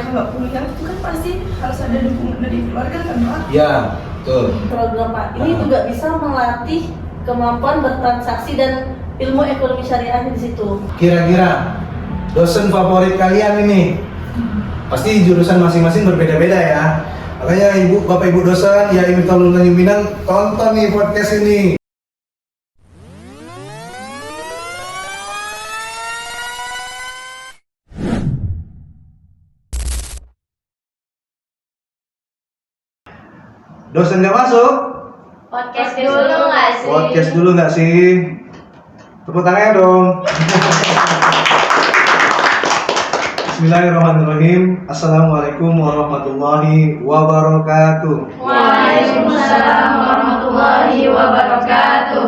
mereka nggak kuliah itu kan pasti harus ada dukungan dari keluarga kan Pak? Ya, betul. Program Pak ini juga bisa melatih kemampuan bertransaksi dan ilmu ekonomi syariah di situ. Kira-kira dosen favorit kalian ini pasti jurusan masing-masing berbeda-beda ya. Makanya Bapak Ibu dosen ya Miftaul Ulum Tanjung Pinang tonton nih podcast ini. Dosen nggak masuk? Podcast dulu nggak sih? Podcast dulu nggak sih? Tepuk tangannya dong. Bismillahirrahmanirrahim. Assalamualaikum warahmatullahi wabarakatuh. Waalaikumsalam warahmatullahi wabarakatuh.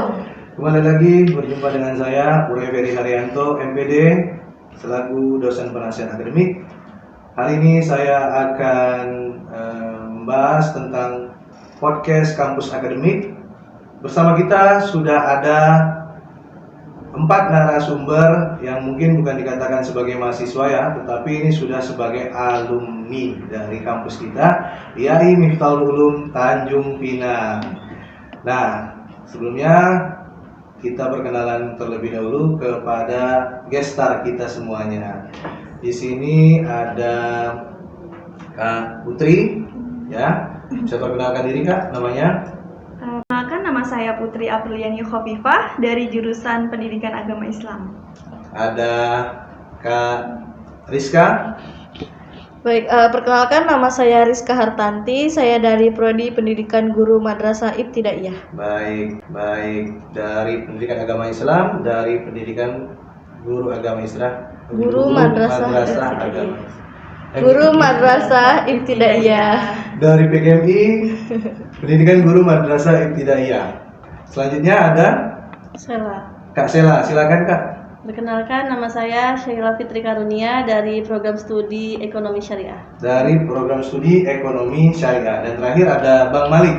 Kembali lagi berjumpa dengan saya Purya Ferry Haryanto, MPD, selaku dosen penasihat akademik. Hari ini saya akan membahas tentang podcast kampus akademik. Bersama kita sudah ada 4 narasumber yang mungkin bukan dikatakan sebagai mahasiswa ya, tetapi ini sudah sebagai alumni dari kampus kita, yaitu Miftaul Ulum Tanjung Pinang. Nah, sebelumnya kita perkenalan terlebih dahulu kepada gestar kita semuanya. Di sini ada Kak Putri, ya. Bisa perkenalkan diri Kak, namanya? Perkenalkan, nama saya Putri Apriliani Khofifah dari jurusan Pendidikan Agama Islam. Ada Kak Rizka. Baik, perkenalkan nama saya Rizka Hartanti, saya dari Prodi Pendidikan Guru Madrasah Ibtidaiyah. Baik, dari Pendidikan Agama Islam, dari Pendidikan Guru Agama Islam, Guru Madrasah Agama. Guru Madrasah Ibtidaiyah. Dari PGMI, Pendidikan Guru Madrasah Ibtidaiyah. Selanjutnya ada Sela. Kak Sela, silakan Kak. Perkenalkan, nama saya Syaila Fitri Karunia dari Program Studi Ekonomi Syariah. Dari Program Studi Ekonomi Syariah. Dan terakhir ada Bang Malik.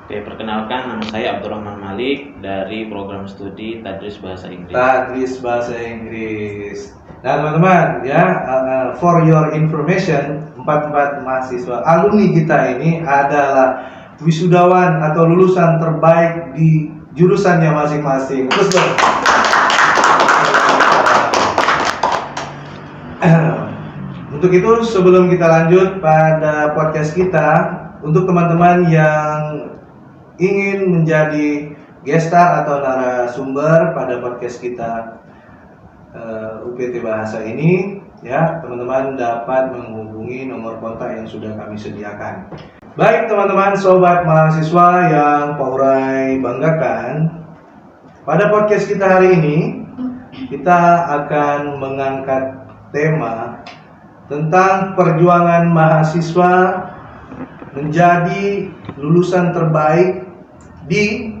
Oke, perkenalkan nama saya Abdurrahman Malik dari Program Studi Tadris Bahasa Inggris. Tadris Bahasa Inggris. Nah teman-teman ya, for your information, 4 mahasiswa alumni kita ini adalah wisudawan atau lulusan terbaik di jurusannya masing-masing. Terus dong. Untuk itu sebelum kita lanjut pada podcast kita, untuk teman-teman yang ingin menjadi gestar atau narasumber pada podcast kita UPT Bahasa ini, ya teman-teman dapat menghubungi nomor kontak yang sudah kami sediakan. Baik teman-teman sobat mahasiswa yang Pak Urai banggakan, pada podcast kita hari ini kita akan mengangkat tema tentang perjuangan mahasiswa menjadi lulusan terbaik di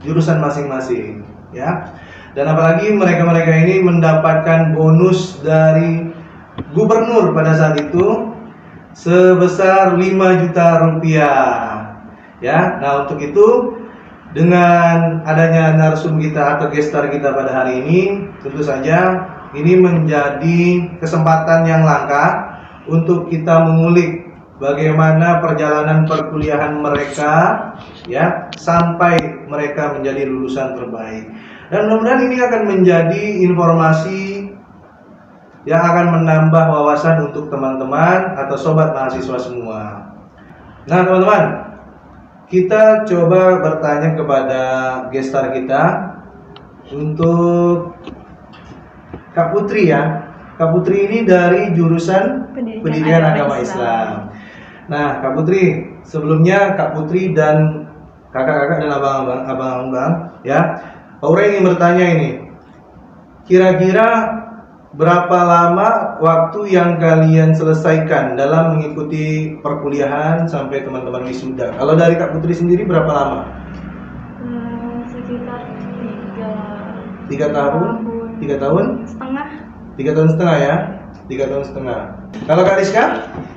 jurusan masing-masing, ya. Dan apalagi mereka-mereka ini mendapatkan bonus dari gubernur pada saat itu sebesar 5 juta rupiah. Ya, nah untuk itu dengan adanya narsum kita atau gestar kita pada hari ini, tentu saja ini menjadi kesempatan yang langka untuk kita mengulik bagaimana perjalanan perkuliahan mereka, ya, sampai mereka menjadi lulusan terbaik. Dan mudah-mudahan ini akan menjadi informasi yang akan menambah wawasan untuk teman-teman atau sobat mahasiswa semua. Nah teman-teman, kita coba bertanya kepada gestar kita untuk Kak Putri ya. Kak Putri ini dari jurusan Pendidikan Agama Islam. Nah Kak Putri, sebelumnya Kak Putri dan kakak-kakak dan abang-abang ya, Pak Urai ingin bertanya ini, kira-kira berapa lama waktu yang kalian selesaikan dalam mengikuti perkuliahan sampai teman-teman wisuda? Kalau dari Kak Putri sendiri berapa lama? Sekitar 3 tahun? 3 tahun? setengah. 3 tahun setengah ya? 3 tahun setengah. Kalau Kak Rizka?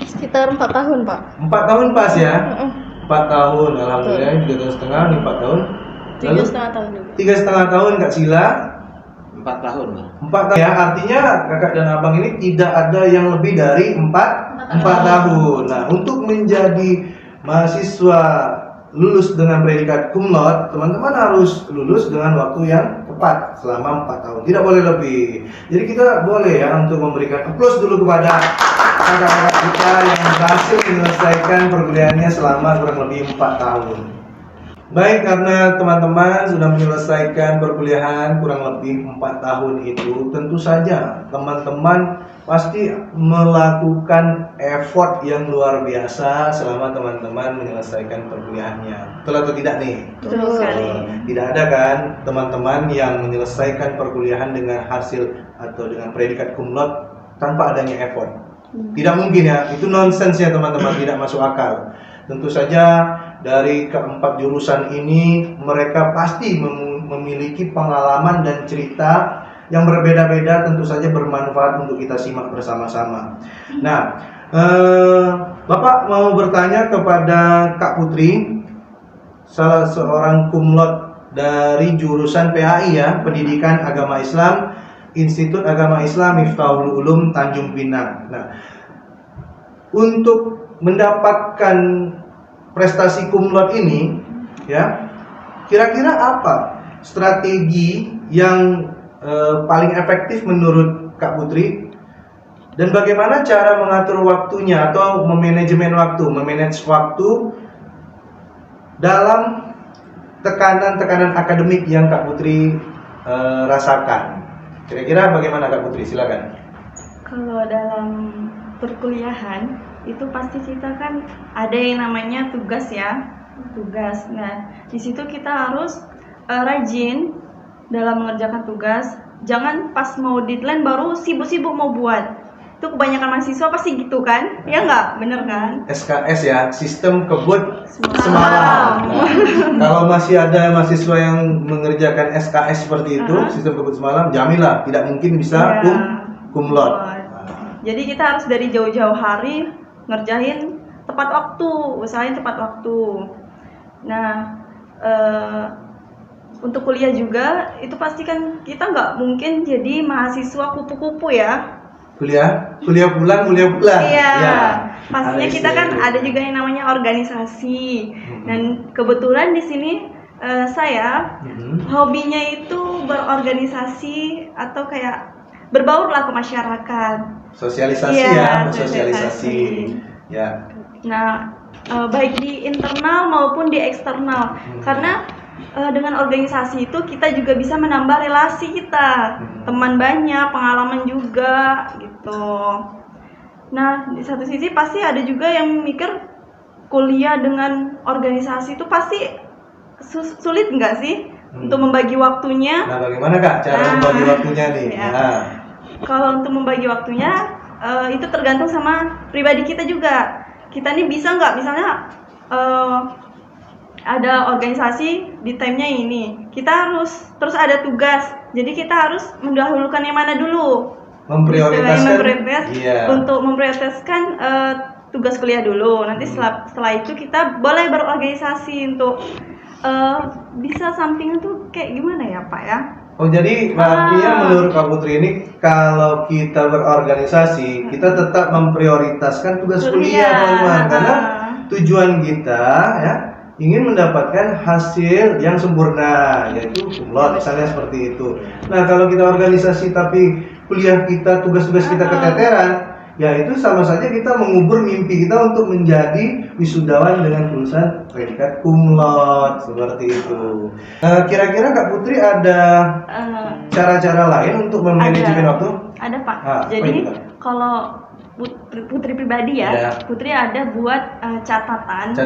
Sekitar 4 tahun Pak. 4 tahun pas ya? 4 tahun, alhamdulillah. 3 tahun setengah, 4 tahun. 3,5 tahun juga. 3,5 tahun Kak Sila. 4 tahun kan? 4 tahun ya, artinya kakak dan abang ini tidak ada yang lebih dari 4 tahun. Nah, untuk menjadi mahasiswa lulus dengan predikat cum laude, teman-teman harus lulus dengan waktu yang tepat selama 4 tahun, tidak boleh lebih. Jadi kita boleh ya untuk memberikan aplaus dulu kepada kakak-kakak kita yang berhasil menyelesaikan perkuliahannya selama kurang lebih 4 tahun. Baik, karena teman-teman sudah menyelesaikan perkuliahan kurang lebih 4 tahun itu, tentu saja teman-teman pasti melakukan effort yang luar biasa selama teman-teman menyelesaikan perkuliahannya. Betul atau tidak nih? Betul sekali. Tidak ada kan teman-teman yang menyelesaikan perkuliahan dengan hasil atau dengan predikat cum laude tanpa adanya effort. Tidak mungkin ya, itu nonsens ya teman-teman, tidak masuk akal. Tentu saja dari keempat jurusan ini mereka pasti memiliki pengalaman dan cerita yang berbeda-beda, tentu saja bermanfaat untuk kita simak bersama-sama. Nah, Bapak mau bertanya kepada Kak Putri, salah seorang cum laude dari jurusan PAI ya, Pendidikan Agama Islam, Institut Agama Islam Miftahul Ulum Tanjung Pinang. Nah, untuk mendapatkan prestasi cum laude ini ya, kira-kira apa strategi yang paling efektif menurut Kak Putri, dan bagaimana cara mengatur waktunya atau memanage waktu dalam tekanan-tekanan akademik yang Kak Putri rasakan? Kira-kira bagaimana Kak Putri? Silakan. Kalau dalam perkuliahan itu pasti kita kan ada yang namanya tugas ya, tugas. Nah, di situ kita harus rajin dalam mengerjakan tugas. Jangan pas mau deadline baru sibuk-sibuk mau buat. Itu kebanyakan mahasiswa pasti gitu kan? Ya nggak, bener kan? SKS ya, sistem kebut semalam. Nah, kalau masih ada mahasiswa yang mengerjakan SKS seperti itu, sistem kebut semalam, jaminlah tidak mungkin bisa cum laude. Jadi kita harus dari jauh-jauh hari ngerjain tepat waktu, usahain tepat waktu. Nah, untuk kuliah juga itu pasti kan kita nggak mungkin jadi mahasiswa kupu-kupu ya. Kuliah pulang. Iya. Ya, pastinya kita kan ada juga yang namanya organisasi. Dan kebetulan di sini saya hobinya itu berorganisasi atau kayak berbaur lah ke masyarakat. Sosialisasi ya, bersosialisasi. Ya. Nah, baik di internal maupun di eksternal. Karena dengan organisasi itu kita juga bisa menambah relasi kita, teman banyak, pengalaman juga gitu. Nah, di satu sisi pasti ada juga yang mikir kuliah dengan organisasi itu pasti sulit nggak sih untuk membagi waktunya? Nah, bagaimana Kak cara membagi waktunya nih? Ya. Nah. Kalau untuk membagi waktunya itu tergantung sama pribadi kita juga. Kita nih bisa nggak misalnya ada organisasi di time-nya ini, kita harus terus ada tugas, jadi kita harus mendahulukan yang mana dulu, untuk memprioritaskan tugas kuliah dulu. Nanti setelah itu kita boleh berorganisasi untuk bisa sampingan tuh kayak gimana ya Pak ya. Oh, jadi artinya menurut Kak Putri ini kalau kita berorganisasi kita tetap memprioritaskan tugas kuliah teman-teman, karena tujuan kita ya ingin mendapatkan hasil yang sempurna, yaitu cum laude misalnya seperti itu. Nah, kalau kita organisasi tapi kuliah kita, tugas-tugas kita keteteran, ya itu sama saja kita mengubur mimpi kita untuk menjadi wisudawan dengan lulusan predikat cum laude seperti itu. Kira-kira Kak Putri ada cara-cara lain untuk memanajemen waktu? Ada Pak. Jadi kalau Putri pribadi ya, Putri ada buat catatan.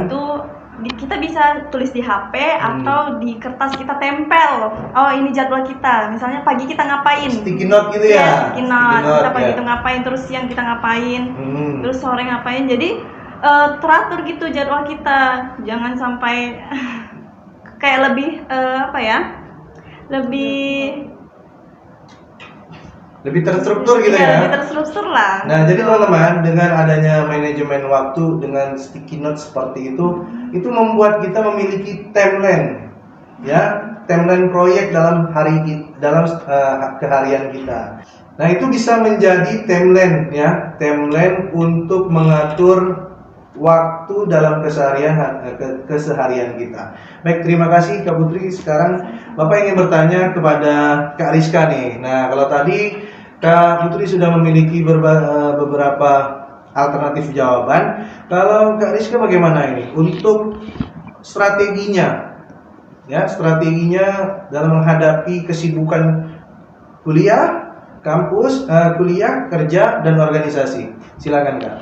Itu kita bisa tulis di HP atau di kertas kita tempel. Oh, ini jadwal kita. Misalnya pagi kita ngapain? Sticky note gitu ya? Sticky note. Kita pagi itu ngapain, terus siang kita ngapain, terus sore ngapain. Jadi teratur gitu jadwal kita. Jangan sampai kayak lebih lebih terstruktur gitu ya. Lebih terstruktur lah. Nah, jadi teman-teman, dengan adanya manajemen waktu dengan sticky note seperti itu membuat kita memiliki timeline. Ya, timeline proyek dalam keharian kita. Nah, itu bisa menjadi timeline ya, timeline untuk mengatur waktu dalam keseharian kita. Baik, terima kasih Kak Putri. Sekarang Bapak ingin bertanya kepada Kak Rizka nih. Nah, kalau tadi Kak Putri sudah memiliki beberapa alternatif jawaban. Kalau Kak Rizka bagaimana ini untuk strateginya? Ya, strateginya dalam menghadapi kesibukan kuliah, kampus, kuliah, kerja, dan organisasi. Silakan Kak.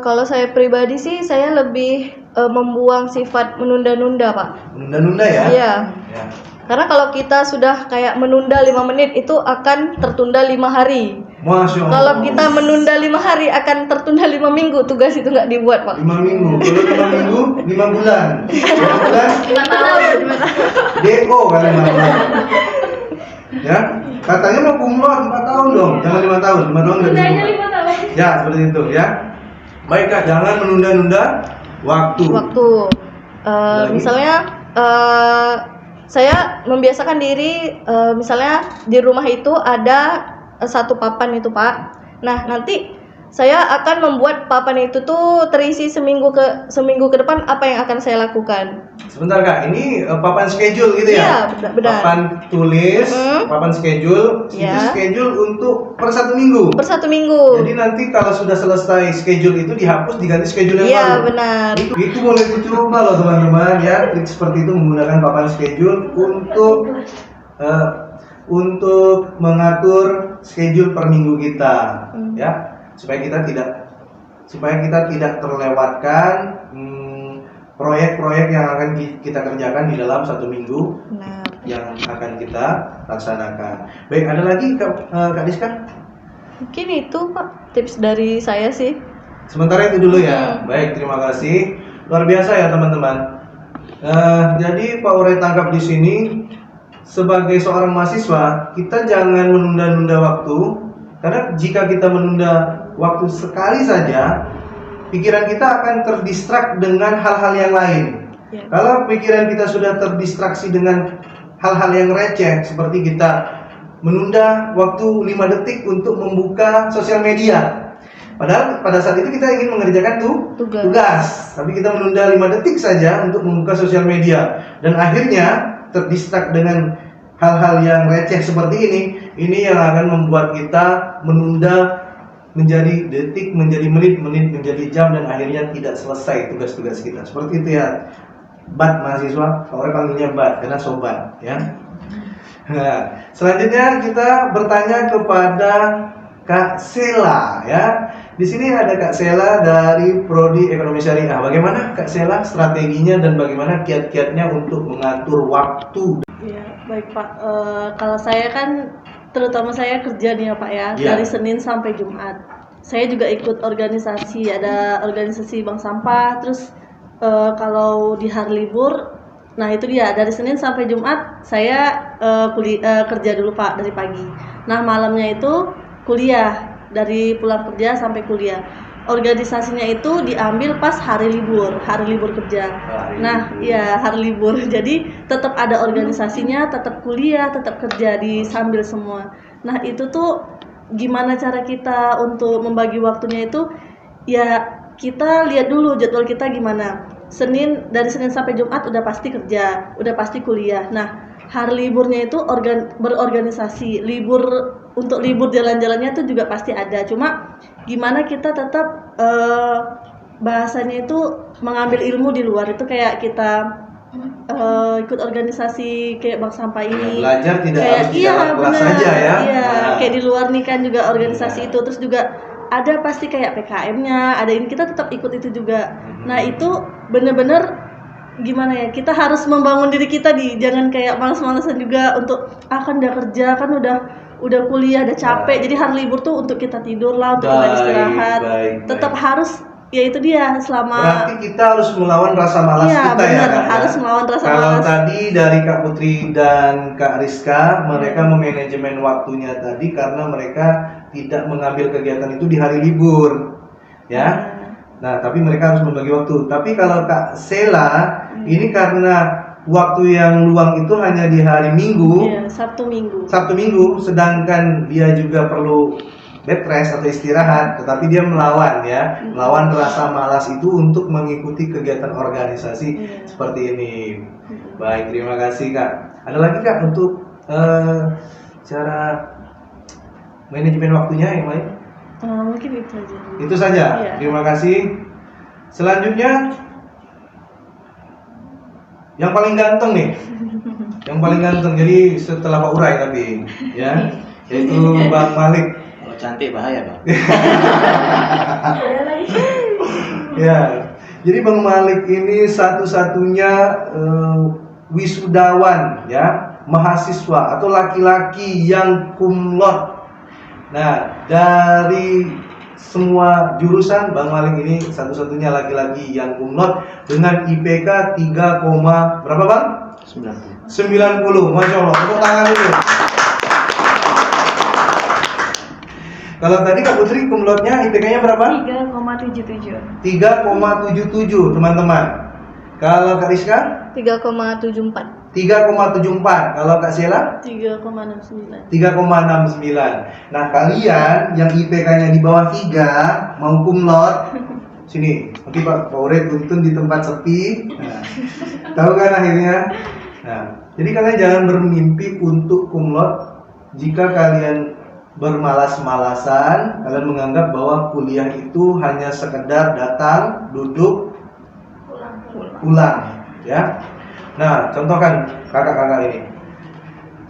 Kalau saya pribadi sih, saya lebih membuang sifat menunda-nunda, Pak. Menunda-nunda ya? Iya. Ya. Karena kalau kita sudah kayak menunda 5 menit, itu akan tertunda 5 hari. Masya Allah. Kalau kita menunda 5 hari, akan tertunda 5 minggu. Tugas itu nggak dibuat, Pak. 5 minggu. Kalau 5 minggu, 5 bulan. 5 bulan, 5 tahun. DO kan 5 bulan. Ya, katanya mau kumlot 4 tahun dong. Jangan 5 tahun. 5 tahun nggak Tundanya bisa. 5 tahun. Ya, seperti itu ya. Baik Kak, jangan menunda-nunda waktu. Lagi? Misalnya saya membiasakan diri, misalnya di rumah itu ada satu papan itu, Pak. Nah, nanti saya akan membuat papan itu tuh terisi seminggu ke depan apa yang akan saya lakukan. Sebentar Kak, ini papan schedule gitu ya? Iya, benar. Papan tulis, papan schedule, itu Iya. schedule untuk per 1 minggu. Per 1 minggu. Jadi nanti kalau sudah selesai schedule itu dihapus, diganti schedule yang Iya, baru. benar. Itu boleh dicoba loh teman-teman ya, trik seperti itu menggunakan papan schedule untuk mengatur schedule per minggu kita, ya, supaya kita tidak terlewatkan proyek-proyek yang akan kita kerjakan di dalam 1 minggu Nah, yang akan kita laksanakan. Baik, ada lagi Kak Rizka? mungkin itu, Pak, tips dari saya sih. Sementara itu dulu ya. Baik, terima kasih. Luar biasa ya teman-teman. Jadi Pak Urai tangkap di sini, sebagai seorang mahasiswa, kita jangan menunda-nunda waktu. Karena jika kita menunda waktu sekali saja, pikiran kita akan terdistrak dengan hal-hal yang lain. Ya. Kalau pikiran kita sudah terdistraksi dengan hal-hal yang receh, seperti kita menunda waktu 5 detik untuk membuka sosial media, padahal pada saat itu kita ingin mengerjakan tugas, tapi kita menunda 5 detik saja untuk membuka sosial media, dan akhirnya terdistrak dengan hal-hal yang receh seperti ini yang akan membuat kita menunda menjadi detik, menjadi menit, menjadi jam, dan akhirnya tidak selesai tugas-tugas kita. Seperti itu ya, Bat mahasiswa, orang panggilnya Bat karena sobat ya. Nah, selanjutnya kita bertanya kepada Kak Sela ya. Di sini ada Kak Sela dari Prodi Ekonomi Syariah. Bagaimana Kak Sela strateginya dan bagaimana kiat-kiatnya untuk mengatur waktu? Ya, baik Pak. Kalau saya kan, terutama saya kerja nih ya Pak ya, Ya. dari Senin sampai Jumat. Saya juga ikut organisasi, ada organisasi bank sampah. Terus kalau di hari libur, nah itu dia, dari Senin sampai Jumat saya kerja dulu Pak, dari pagi. Nah malamnya itu kuliah, dari pulang kerja sampai kuliah. Organisasinya itu diambil pas hari libur kerja. Nah, iya hari libur. Jadi tetap ada organisasinya, tetap kuliah, tetap kerja di sambil semua. Nah, itu tuh gimana cara kita untuk membagi waktunya itu? Ya, kita lihat dulu jadwal kita gimana. Dari Senin sampai Jumat udah pasti kerja, udah pasti kuliah. Nah, hari liburnya itu berorganisasi. Untuk libur jalan-jalannya itu juga pasti ada. Cuma gimana kita tetap bahasanya itu mengambil ilmu di luar, itu kayak kita ikut organisasi kayak bank sampah ini. Belajar tidak kayak, harus di dalam kelas benar, saja ya. Iya, Nah. kayak di luar nih kan juga organisasi itu, terus juga ada pasti kayak PKM-nya, ada ini, kita tetap ikut itu juga. Nah, itu bener-bener gimana ya, kita harus membangun diri kita jangan kayak malas-malasan juga untuk kan udah kerja, kan udah kuliah, udah capek, jadi hari libur tuh untuk kita tidur lah, untuk kita istirahat. Tetap harus, ya itu dia, selama berarti kita harus melawan rasa malas Iya, kita benar, ya Kak, harus ya? melawan rasa Kalau malas. tadi dari Kak Putri dan Kak Rizka, mereka memanajemen waktunya tadi karena mereka tidak mengambil kegiatan itu di hari libur ya. Nah, tapi mereka harus membagi waktu. Tapi kalau Kak Sela, ini karena waktu yang luang itu hanya di hari Minggu, Iya, Sabtu Minggu. sedangkan dia juga perlu bed rest atau istirahat, tetapi dia melawan melawan rasa malas itu untuk mengikuti kegiatan organisasi seperti ini. Baik, terima kasih Kak. Ada lagi Kak untuk cara manajemen waktunya yang lain? Mungkin itu aja. Itu saja. Iya. Terima kasih. Selanjutnya yang paling ganteng nih. Yang paling ganteng. Jadi setelah Pak Urai tapi ya, yaitu Bang Malik. Kalau cantik bahaya, Bang. Ya. Jadi Bang Malik ini satu-satunya wisudawan ya, mahasiswa atau laki-laki yang cum laude. Nah, dari semua jurusan Bang Malik ini satu-satunya laki-laki yang cum laude dengan IPK 3, berapa Bang? 90. 90. Masya Allah, tepuk tangan dulu. Kalau tadi Kak Putri cum laude-nya IPK-nya berapa? 3,77. 3,77 teman-teman. Kalau Kak Rizka? 3,74. 3,74. Kalau Kak Sheila? 3,69. 3,69. Nah, kalian yang IPK-nya di bawah 3 mau cum laude, sini. Nanti Pak Ure tuntun di tempat sepi. Nah, tahu kan akhirnya? Nah, jadi kalian jangan bermimpi untuk cum laude jika kalian bermalas-malasan, kalian menganggap bahwa kuliah itu hanya sekedar datang, duduk, pulang, ya. Nah, contohkan kakak-kakak ini.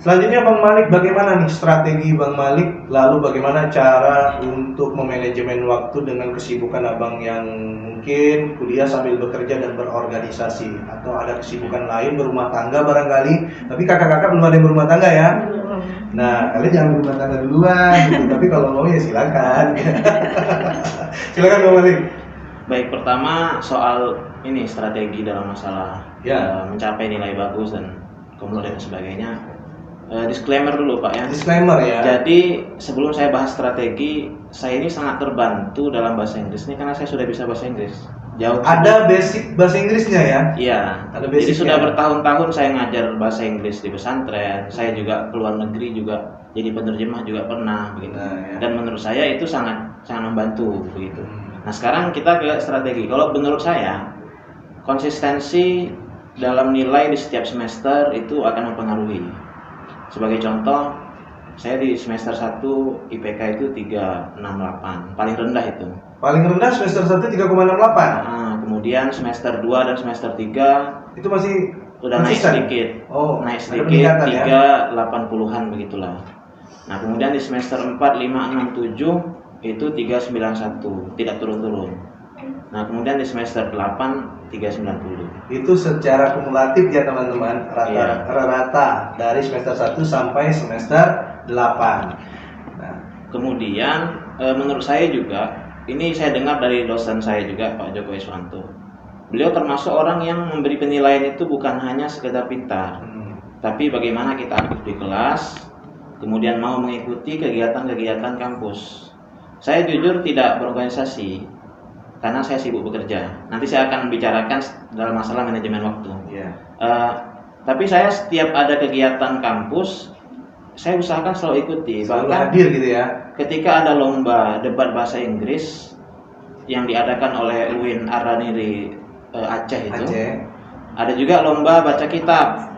Selanjutnya Bang Malik, bagaimana nih strategi Bang Malik? Lalu bagaimana cara untuk memanajemen waktu dengan kesibukan Abang yang mungkin kuliah sambil bekerja dan berorganisasi, atau ada kesibukan lain berumah tangga barangkali? Tapi kakak-kakak belum ada yang berumah tangga ya? Nah, kalian jangan berumah tangga duluan gitu. Tapi kalau mau ya silakan. Silakan Bang Malik. Baik, pertama soal ini strategi dalam masalah mencapai nilai bagus dan kemudian dan sebagainya. Disclaimer dulu Pak ya. Disclaimer ya. Jadi sebelum saya bahas strategi, saya ini sangat terbantu dalam bahasa Inggris ini karena saya sudah bisa bahasa Inggris. Jauh. Ada basic bahasa Inggrisnya ya? Iya. Ada Jadi basicnya. sudah bertahun-tahun saya ngajar bahasa Inggris di pesantren. Saya juga keluar negeri juga jadi penerjemah juga pernah begitu. Nah, ya. Dan menurut saya itu sangat membantu begitu. Nah, sekarang kita ke strategi. Kalau menurut saya konsistensi dalam nilai di setiap semester itu akan mempengaruhi. Sebagai contoh, saya di semester 1 IPK itu 368, paling rendah itu. Paling rendah semester 1 3,68. Nah, kemudian semester 2 dan semester 3 Itu masih udah naik konsisten? sedikit. Oh, Naik ada sedikit peningkatan ya? 380-an begitulah. Nah, kemudian di semester 4, 5, 6, 7 itu 391, tidak turun-turun. Nah, kemudian di semester 8 390. Itu secara kumulatif ya teman-teman, rata-rata dari semester 1 sampai semester 8. Nah, Kemudian menurut saya juga, ini saya dengar dari dosen saya juga Pak Joko Iswanto. Beliau termasuk orang yang memberi penilaian itu bukan hanya sekedar pintar, tapi bagaimana kita aktif di kelas, kemudian mau mengikuti kegiatan-kegiatan kampus. Saya jujur tidak berorganisasi karena saya sibuk bekerja. Nanti saya akan bicarakan dalam masalah manajemen waktu. Tapi saya setiap ada kegiatan kampus, saya usahakan selalu ikuti. selalu Bahkan hadir gitu ya. ketika ada lomba debat bahasa Inggris yang diadakan oleh UIN Araniri Aceh itu, ada juga lomba baca kitab.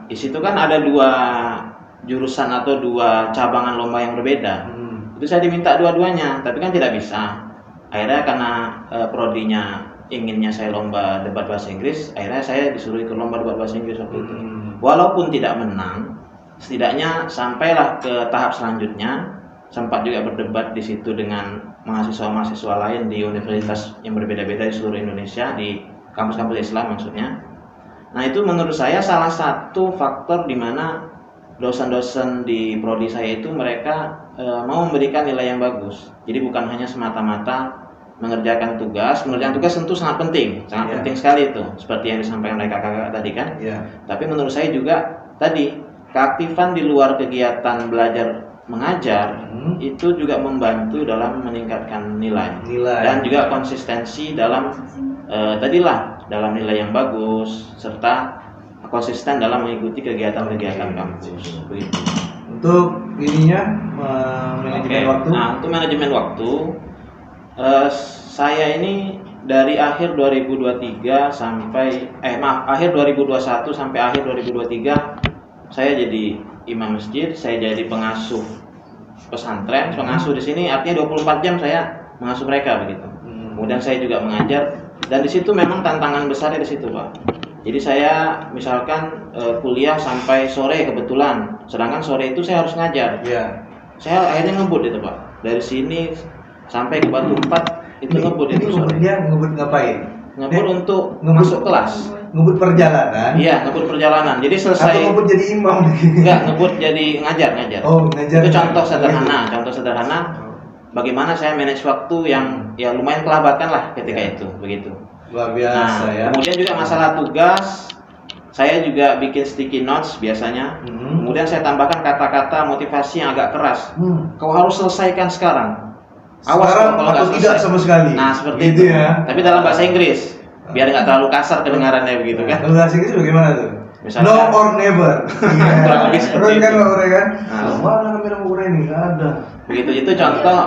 Di situ kan ada 2 jurusan atau 2 cabangan lomba yang berbeda. Itu saya diminta dua-duanya, tapi kan tidak bisa. Akhirnya karena prodinya inginnya saya lomba debat bahasa Inggris, akhirnya saya disuruh ikut lomba debat bahasa Inggris waktu itu. Walaupun tidak menang, setidaknya sampailah ke tahap selanjutnya. Sempat juga berdebat di situ dengan mahasiswa-mahasiswa lain di universitas yang berbeda-beda di seluruh Indonesia, di kampus-kampus Islam maksudnya. Nah, itu menurut saya salah satu faktor di mana dosen-dosen di prodi saya itu mereka mau memberikan nilai yang bagus. Jadi bukan hanya semata-mata mengerjakan tugas tentu sangat penting sekali itu, seperti yang disampaikan oleh kakak-kakak tadi kan. Tapi menurut saya juga tadi keaktifan di luar kegiatan belajar mengajar itu juga membantu dalam meningkatkan nilai. Dan juga konsistensi dalam dalam nilai yang bagus serta konsisten dalam mengikuti kegiatan-kegiatan kampus. Begitu. Untuk ininya manajemen Oke. waktu. Nah, untuk manajemen waktu, saya ini dari akhir 2023 sampai akhir 2021 sampai akhir 2023 saya jadi imam masjid, saya jadi pengasuh pesantren. Pengasuh di sini artinya 24 jam saya mengasuh mereka begitu. Kemudian saya juga mengajar, dan di situ memang tantangan besarnya di situ, Pak. Jadi saya misalkan kuliah sampai sore kebetulan, sedangkan sore itu saya harus ngajar. Iya. Saya akhirnya ngebut itu, Pak. Dari sini sampai ke Batu 4 itu ngebut Ini itu sore. ngebutnya ngebut ngapain? Ngebut untuk ngebut- masuk kelas. Ngebut perjalanan. Iya, ngebut perjalanan. Jadi Atau selesai ngebut jadi imam? enggak ngebut jadi ngajar. Oh, ngajar. Itu contoh sederhana. Bagaimana saya manage waktu yang ya lumayan kelabatan lah ketika Ya. itu, begitu. Luar biasa ya. Kemudian juga masalah tugas, saya juga bikin sticky notes biasanya. Kemudian saya tambahkan kata-kata motivasi yang agak keras. Kau harus selesaikan sekarang. Sekarang kalau atau nggak tidak selesai. sama sekali. Nah, seperti Gitu itu. ya. Tapi dalam bahasa Inggris, biar nggak terlalu kasar kedengarannya begitu kan. Kalau bahasa Inggris bagaimana tuh? Misalkan- No or never. Kurang lebih seperti Terus kan itu. Pak Ure kan? Nah. Mana kamera Ure ini? Nggak ada. Begitu itu contoh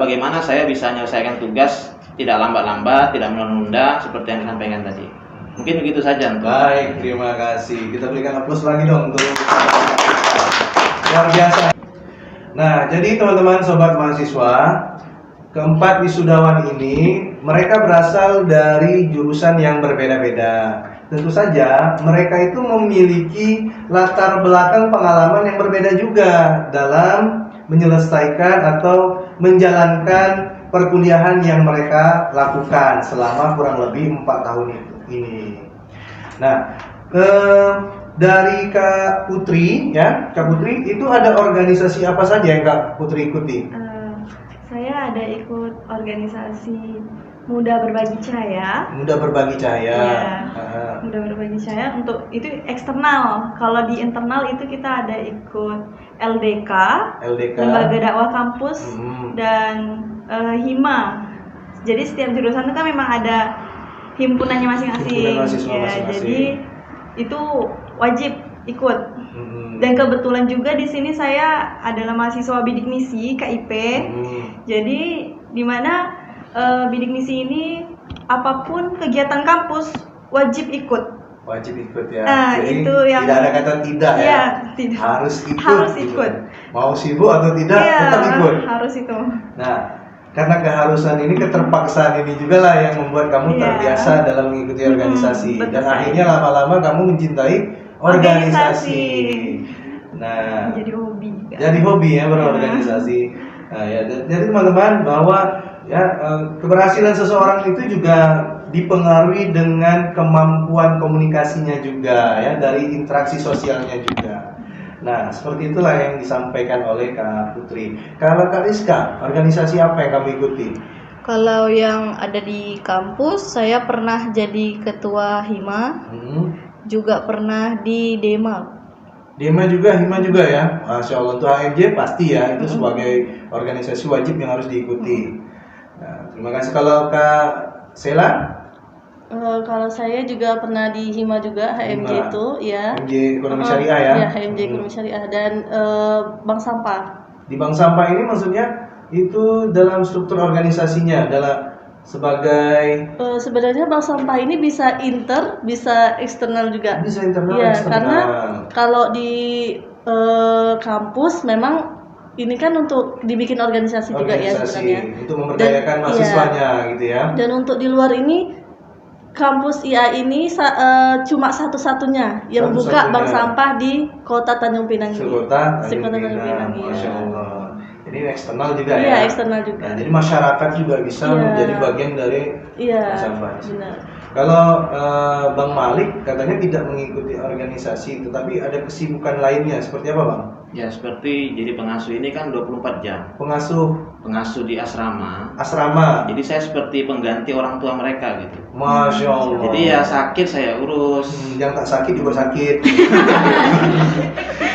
bagaimana saya bisa menyelesaikan tugas tidak lambat-lambat, tidak menunda seperti yang disampaikan tadi. Mungkin begitu saja untuk Baik, terima kasih. Kita berikan aplaus lagi dong untuk luar biasa. Nah, jadi teman-teman sobat mahasiswa, keempat wisudawan ini mereka berasal dari jurusan yang berbeda-beda. Tentu saja mereka itu memiliki latar belakang pengalaman yang berbeda juga dalam menyelesaikan atau menjalankan perkuliahan yang mereka lakukan selama kurang lebih 4 tahun ini. Nah, dari Kak Putri ya, Kak Putri itu ada organisasi apa saja yang Kak Putri ikuti? Saya ada ikut organisasi Muda Berbagi Cahaya. Muda Berbagi Cahaya. Iya. Muda Berbagi Cahaya untuk itu eksternal. Kalau di internal itu kita ada ikut LDK, LDK. Lembaga Dakwah Kampus, Hmm. dan HIMA. Jadi setiap jurusan itu kan memang ada himpunannya masing-masing. Himpunan mahasiswa Ya, masing-masing. jadi itu wajib ikut. Hmm. Dan kebetulan juga di sini saya adalah mahasiswa bidik misi KIP. Jadi di mana bidik misi ini apapun kegiatan kampus wajib ikut. Wajib ikut ya. Nah, Jadi itu yang tidak ada kata tidak ya. Iya, tidak. Harus ikut. Harus gitu. ikut. Mau sibuk atau tidak Iya, tetap ikut. harus itu. Nah, karena keharusan ini, keterpaksaan ini juga lah yang membuat kamu Iya. terbiasa dalam mengikuti organisasi. betul Dan sekali. akhirnya lama-lama kamu mencintai organisasi. Nah, Jadi hobi. jadi hobi ya berorganisasi. Nah, ya, jadi teman-teman bahwa ya keberhasilan seseorang itu juga dipengaruhi dengan kemampuan komunikasinya juga ya, dari interaksi sosialnya juga. Nah, seperti itulah yang disampaikan oleh Kak Putri. Kalau Kak Rizka, organisasi apa yang kamu ikuti? Kalau yang ada di kampus, saya pernah jadi ketua HIMA, juga pernah di DEMA. DEMA juga, HIMA juga ya. Masya Allah, untuk HMJ pasti ya, itu sebagai organisasi wajib yang harus diikuti. Nah, terima kasih. Kalau Kak Sela, Kalau saya juga pernah di HIMA juga, HMJ HIMA. itu ya. HMJ Ekonomi Syariah ya. Ya, HMJ Ekonomi Syariah dan Bank Sampah. Di Bank Sampah ini maksudnya itu dalam struktur organisasinya adalah sebagai Sebenarnya Bank Sampah ini bisa bisa eksternal juga. bisa internal, Iya, eksternal. karena kalau di kampus memang ini kan untuk dibikin organisasi juga ya sebenarnya. untuk memberdayakan Dan- mahasiswanya gitu ya. Dan untuk di luar ini kampus IA ini cuma satu-satunya yang buka Satu-satunya. bank sampah di Kota Tanjung Pinang ini. Sekota Sekota Tanjung Tanjung Pinang, Pinang, iya. Masya Allah. Jadi eksternal juga Iya, ya. eksternal juga. Nah, jadi masyarakat juga bisa Iya. menjadi bagian dari Iya, Bank Sampah. benar. Kalau Bang Malik katanya tidak mengikuti organisasi, tetapi ada kesibukan lainnya. Seperti apa, Bang? ya seperti jadi pengasuh ini kan 24 jam. Pengasuh Di asrama. asrama. Jadi saya seperti pengganti orang tua mereka gitu. Masya Allah. Jadi ya sakit saya urus. Yang tak sakit juga sakit.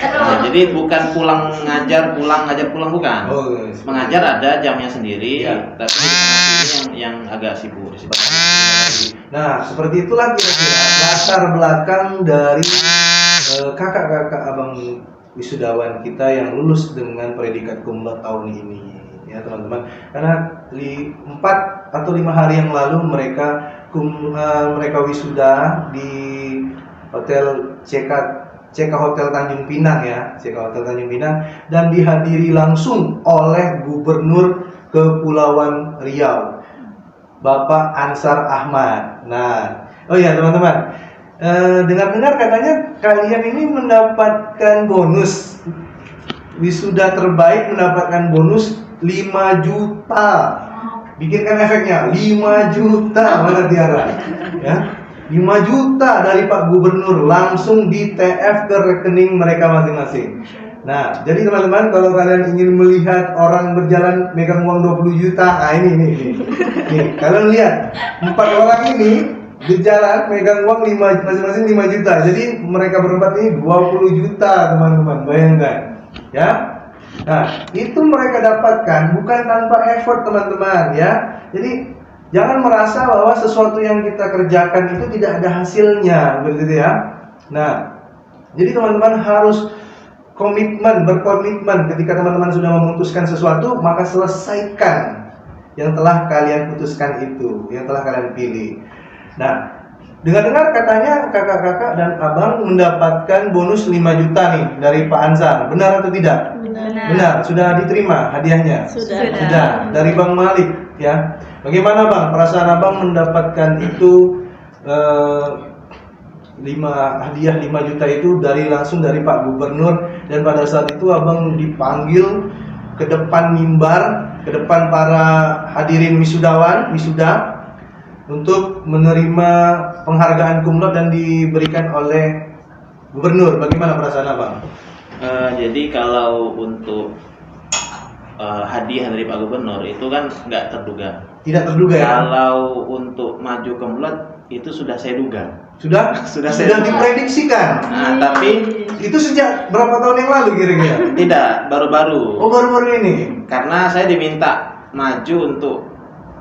Nah, jadi bukan pulang ngajar pulang bukan. Oh, Mengajar ada jamnya sendiri, Iya. tapi pengasuh ini yang agak sibuk. Nah, seperti itulah kira-kira latar belakang dari kakak-kakak abang wisudawan kita yang lulus dengan predikat cum laude tahun ini, ya teman-teman. Karena 4 atau 5 hari yang lalu mereka wisuda di Hotel CK Hotel Tanjung Pinang ya, CK Hotel Tanjung Pinang, dan dihadiri langsung oleh Gubernur Kepulauan Riau, Bapak Ansar Ahmad. Nah, oh ya teman-teman, dengar-dengar katanya kalian ini mendapatkan bonus wisuda terbaik, mendapatkan bonus 5 juta. Bikinkan efeknya 5 juta, mana Tiara? Ya. 5 juta dari Pak Gubernur langsung di TF ke rekening mereka masing-masing. Nah, jadi teman-teman, kalau kalian ingin melihat orang berjalan megang uang 20 juta, nah ini. Nih, kalian lihat 4 orang ini berjalan megang uang masing-masing 5 juta. Jadi mereka berempat ini 20 juta, teman-teman. Bayangkan, ya. Nah, itu mereka dapatkan bukan tanpa effort, teman-teman, ya. Jadi jangan merasa bahwa sesuatu yang kita kerjakan itu tidak ada hasilnya, begitu ya. Nah, jadi teman-teman harus berkomitmen ketika teman-teman sudah memutuskan sesuatu, maka selesaikan yang telah kalian putuskan itu, yang telah kalian pilih. Nah, dengar-dengar katanya kakak-kakak dan abang mendapatkan bonus 5 juta nih dari Pak Ansar. Benar atau tidak? Benar. Sudah diterima hadiahnya? Sudah. Dari Bang Malik. Ya, bagaimana Bang perasaan abang mendapatkan itu hadiah 5 juta itu langsung dari Pak Gubernur, dan pada saat itu abang dipanggil ke depan mimbar, ke depan para hadirin wisuda untuk menerima penghargaan cum laude dan diberikan oleh Gubernur. Bagaimana perasaan abang? Jadi kalau untuk hadiah dari Pak Gubernur itu kan nggak terduga. Tidak terduga ya? Kalau untuk maju cum laude itu sudah saya duga. Sudah diprediksikan. Nah, tapi itu sejak berapa tahun yang lalu kira-kira? tidak, baru-baru. Oh, baru-baru ini. Karena saya diminta maju untuk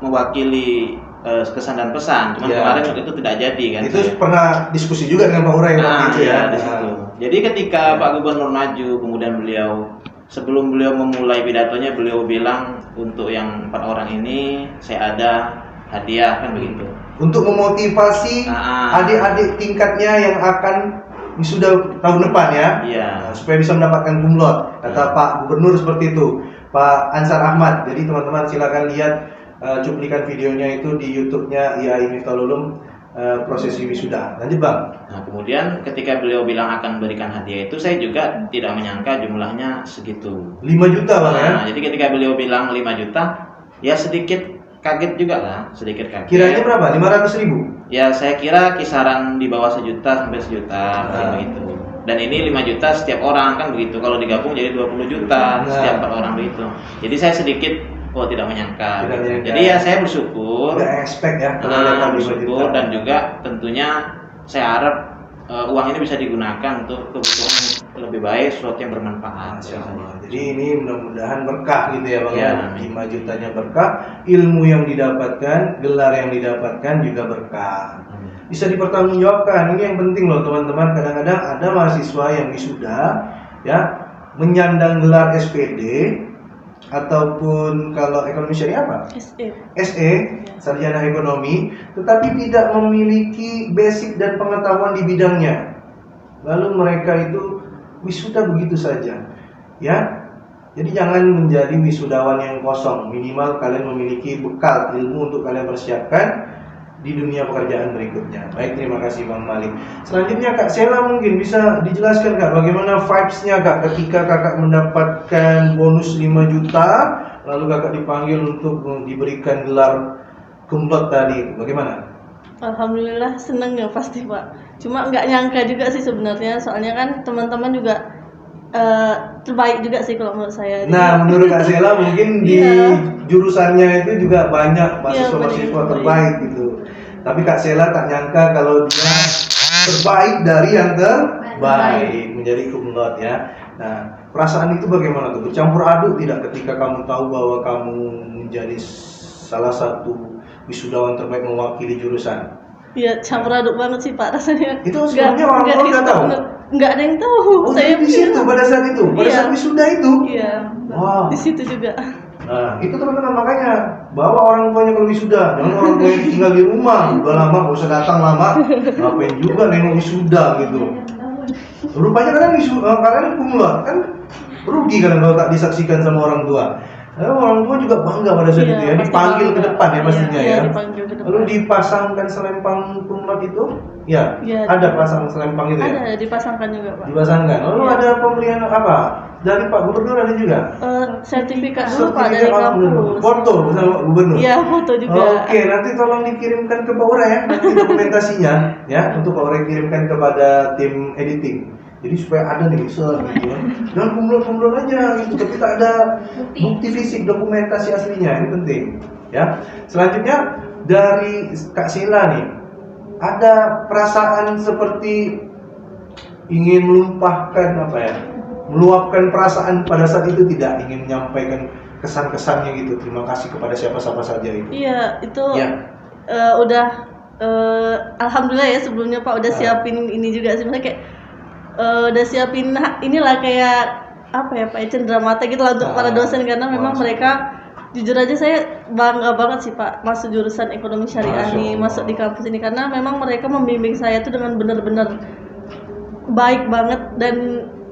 mewakili kesan dan pesan. Cuman kemarin itu tidak jadi kan. Itu pernah diskusi juga dengan Pak Uray waktu itu ya. Di situ. Jadi ketika Pak Gubernur maju, kemudian sebelum beliau memulai pidatonya, beliau bilang untuk yang 4 orang ini saya ada hadiah, kan begitu. Untuk memotivasi adik-adik tingkatnya yang akan wisuda tahun depan ya. Iya. Supaya bisa mendapatkan cum laude. Kata Pak Gubernur seperti itu, Pak Ansar Ahmad. Jadi teman-teman silakan lihat cuplikan videonya itu di YouTube-nya IAI Miftahul Ulum, prosesi wisuda. Lanjut Bang. Nah, kemudian ketika beliau bilang akan berikan hadiah itu, saya juga tidak menyangka jumlahnya segitu. 5 juta Bang ya. Jadi ketika beliau bilang 5 juta, ya sedikit kaget juga lah, sedikit kaget. Kiranya berapa? 500.000? Ya saya kira kisaran di bawah 1 juta sampai 1 juta, begitu. Dan ini 5 juta setiap orang, kan begitu. Kalau digabung jadi 20 juta setiap per orang, begitu. Jadi saya sedikit tidak menyangka. Jadi ya saya bersyukur. Tidak expect ya. Bersyukur, dan juga tentunya saya harap uang ini bisa digunakan untuk kebutuhan lebih baik, sesuatu yang bermanfaat. Jadi ini mudah-mudahan berkah gitu ya Bang. Ya, 5 jutanya berkah, ilmu yang didapatkan, gelar yang didapatkan juga berkah. Bisa dipertanggungjawabkan. Ini yang penting loh teman-teman. Kadang-kadang ada mahasiswa yang wisuda ya menyandang gelar SPD ataupun kalau ekonomi syariah apa? SE, sarjana ekonomi, tetapi tidak memiliki basic dan pengetahuan di bidangnya. Lalu mereka itu wisuda begitu saja. Ya. Jadi jangan menjadi wisudawan yang kosong. Minimal kalian memiliki bekal ilmu untuk kalian persiapkan di dunia pekerjaan berikutnya. Baik, terima kasih Bang Malik. Selanjutnya Kak Sela mungkin bisa dijelaskan Kak bagaimana vibes-nya Kak ketika Kakak mendapatkan bonus 5 juta lalu Kakak dipanggil untuk diberikan gelar cum laude tadi. Bagaimana? Alhamdulillah seneng ya pasti Pak. Cuma nggak nyangka juga sih sebenarnya, soalnya kan teman-teman juga terbaik juga sih kalau menurut saya. Nah, menurut Kak Sela mungkin di jurusannya itu juga banyak mahasiswa-mahasiswa terbaik gitu. Tapi Kak Sela tak nyangka kalau dia terbaik dari yang terbaik, menjadi cum laude ya. Nah, perasaan itu bagaimana tuh? Bercampur aduk tidak ketika kamu tahu bahwa kamu menjadi salah satu wisudawan terbaik mewakili jurusan. Iya, campur aduk banget sih Pak rasanya. Itu sebenarnya orang tua nggak tahu? Nggak ada yang tahu. Oh, saya di situ pada saat itu, pada Iya. saat wisuda itu. Iya. Wow. Di situ juga. Nah, itu teman-teman makanya bawa orang tuanya kalau wisuda, jangan orang tua yang tinggal di rumah, udah lama gak usah datang lama, ngapain juga nengok wisuda gitu. Rupanya kalian kumlot kan rugi kalian kalau tak disaksikan sama orang tua. Orang tua juga bangga pada saat Iya, itu ya, pasti dipanggil ke bangga. depan ya pastinya Iya, ya. dipanggil ke depan. Lalu dipasangkan selempang kumlot itu, ya, Iya, ada pasang selempang itu ya. Ada dipasangkan juga Pak. Dipasangkan. Lalu Iya. ada pemberian apa? Dari Pak Gubernur ada juga. Sertifikat dulu Pak dari Sertifikat kampus. foto bersama Gubernur. Iya, foto juga. Oke, nanti tolong dikirimkan ke Pak Ura ya, nanti dokumentasinya ya, untuk Pak Ura kirimkan kepada tim editing. Jadi supaya ada nih gitu ya. Dan kumlot aja gitu, tapi tak ada bukti fisik dokumentasi aslinya, ini penting ya. Selanjutnya dari Kak Sila nih, ada perasaan seperti ingin melumpahkan apa ya? Meluapkan perasaan pada saat itu, tidak ingin menyampaikan kesan-kesannya gitu. Terima kasih kepada siapa-siapa saja itu. Iya, itu Ya. udah alhamdulillah ya sebelumnya Pak udah siapin ini juga sih, maksudnya kayak udah siapin inilah kayak apa ya Pak ya, cenderamata gitu lah untuk para dosen, karena memang mereka jujur aja saya bangga banget sih Pak masuk jurusan ekonomi syariah Masya nih, Allah. masuk di kampus ini, karena memang mereka membimbing saya tuh dengan benar-benar baik banget dan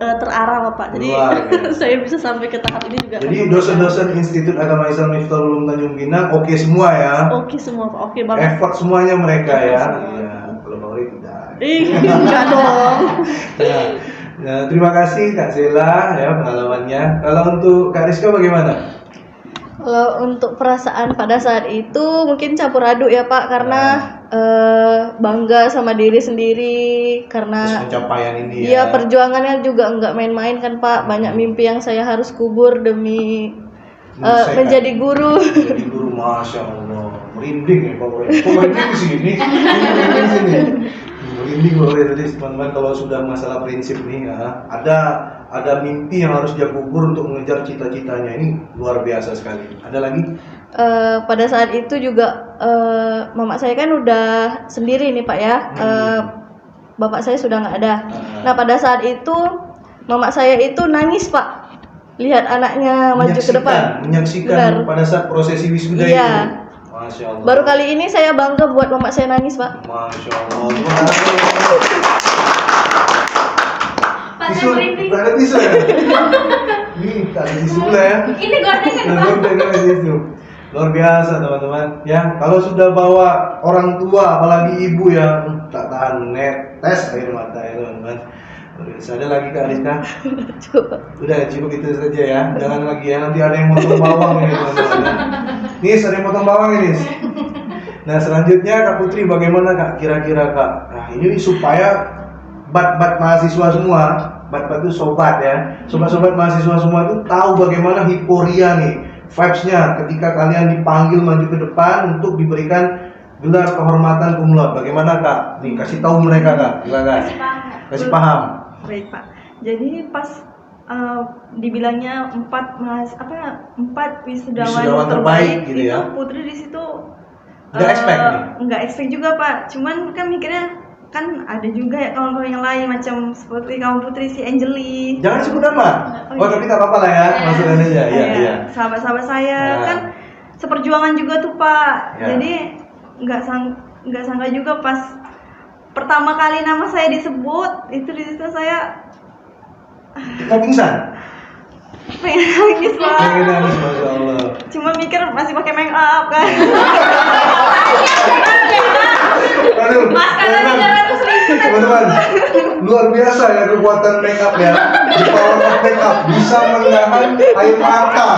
terarah lah Pak. Jadi Luar biasa. saya bisa sampai ke tahap ini juga. Jadi dosen-dosen Institut Agama Islam Miftahul Ulum Tanjung Pinang oke semua ya. Oke semua Pak, oke banget. Effort semuanya mereka ya. Semua. Iya, kalau Pak Uri tidak. Enggak dong. Nah, terima kasih Kak Sela ya pengalamannya. Kalau untuk Kak Rizka bagaimana? Kalau untuk perasaan pada saat itu mungkin campur aduk ya Pak, karena bangga sama diri sendiri, Terus karena pencapaian ini iya ya. perjuangannya juga nggak main-main kan Pak, banyak mimpi yang saya harus kubur demi Menyelesaikan. menjadi guru. Jadi guru, masya Allah, merinding ya Pak Uri. Kok merinding di sini? Merinding di sini. Merinding Pak Uri. Jadi teman-teman kalau sudah masalah prinsip nih ya, ada mimpi yang harus dia kubur untuk mengejar cita-citanya, ini luar biasa sekali. Ada lagi? Pada saat itu juga mama saya kan udah sendiri nih Pak ya, bapak saya sudah nggak ada. Nah pada saat itu mama saya itu nangis Pak, lihat anaknya maju ke depan. Menyaksikan Benar. pada saat prosesi wisuda Iya. itu. Masya Allah. Baru kali ini saya bangga buat mama saya nangis Pak. Masya Allah. Tisu, nggak ada tisu ya? Nih, tak ada tisu pula ya. Ini gordengan Nah, Pak. gordengan ada tisu. Luar biasa teman-teman. Ya, kalau sudah bawa orang tua, apalagi ibu yang tak tahan netes air mata ya teman-teman. Luar biasa. Ada lagi Kak Rizka? Coba. Udah cukup itu saja ya. Jangan lagi ya. Nanti ada yang motong bawang ini teman-teman. Nis, ada yang motong bawang ini. Nah selanjutnya Kak Putri bagaimana Kak? Kira-kira Kak? Nah ini supaya bat-bat mahasiswa semua, bat-bat itu sobat ya, sobat-sobat mahasiswa semua itu tahu bagaimana hiporia nih, vibes-nya ketika kalian dipanggil maju ke depan untuk diberikan gelar kehormatan cum laude. Bagaimana Kak? Nih kasih tahu mereka Kak, silakan. Kasih paham. Baik Pak. Jadi pas dibilangnya 4 wisudawan terbaik gitu itu ya. Putri di situ Nggak expect nih? nggak expect juga Pak. Cuman kan mikirnya kan ada juga ya kawan-kawan yang lain macam seperti kawan Putri si Angeli. Jangan sebut nama. Oh tapi tak apa-apa lah ya, masukkan aja. Iya, iya. Sahabat-sahabat saya Ya. kan seperjuangan juga tuh Pak. Ya. Jadi nggak sangka juga pas pertama kali nama saya disebut itu di situ saya Mau pingsan? pengen nangis Pak. Pengen nangis, Masya Allah. Cuma mikir masih pakai make up kan. Aduh, teman-teman, luar biasa ya kekuatan make up ya. The power of make up bisa menahan air mata.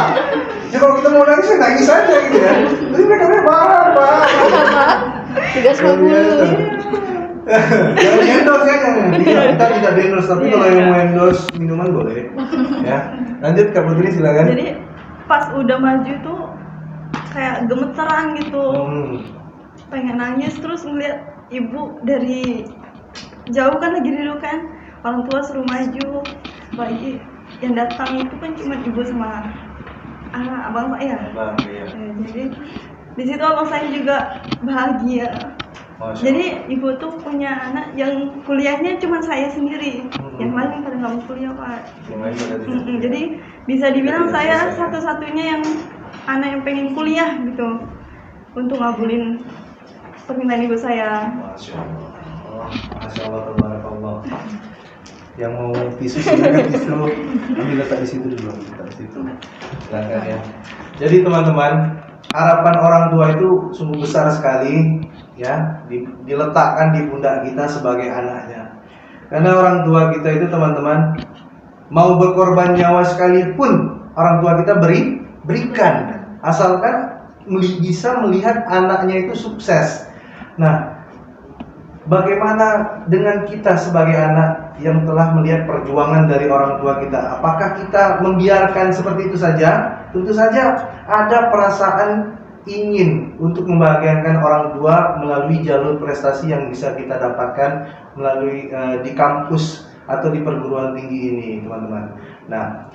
Ya kalau kita mau nangis, ya nangis aja gitu ya. Tapi make upnya mahal, Pak. 350. Jangan endorse ya, kita tidak di endorse, tapi kalau yang mau endorse minuman boleh. Ya, lanjut Kak Putri silakan. Jadi pas udah maju tuh kayak gemeteran gitu. Pengen nangis terus ngeliat ibu dari jauh kan lagi duduk kan, orang tua suruh maju, apalagi yang datang itu kan cuma ibu sama anak abang saya. Bang, iya. Jadi Di situ abang saya juga bahagia. Masya Jadi ibu tuh punya anak yang kuliahnya cuma saya sendiri, yang lain pada nggak mau kuliah Pak. Yang lain pada tidak kuliah. Jadi bisa dibilang Tidak saya selesai. satu-satunya yang anak yang pengen kuliah gitu, untuk ngabulin permintaan ibu saya. Masya Allah. Oh, Masya Allah, tabarakallah. Yang mau tisu silakan tisu. Ambil letak di situ dulu, letak di situ. Silakan ya. Jadi teman-teman, harapan orang tua itu sungguh besar sekali ya, diletakkan di pundak kita sebagai anaknya. Karena orang tua kita itu teman-teman mau berkorban nyawa sekalipun orang tua kita berikan, asalkan bisa melihat anaknya itu sukses. Nah, bagaimana dengan kita sebagai anak yang telah melihat perjuangan dari orang tua kita? Apakah kita membiarkan seperti itu saja? Tentu saja ada perasaan ingin untuk membahagiakan orang tua melalui jalur prestasi yang bisa kita dapatkan melalui di kampus atau di perguruan tinggi ini, teman-teman. Nah,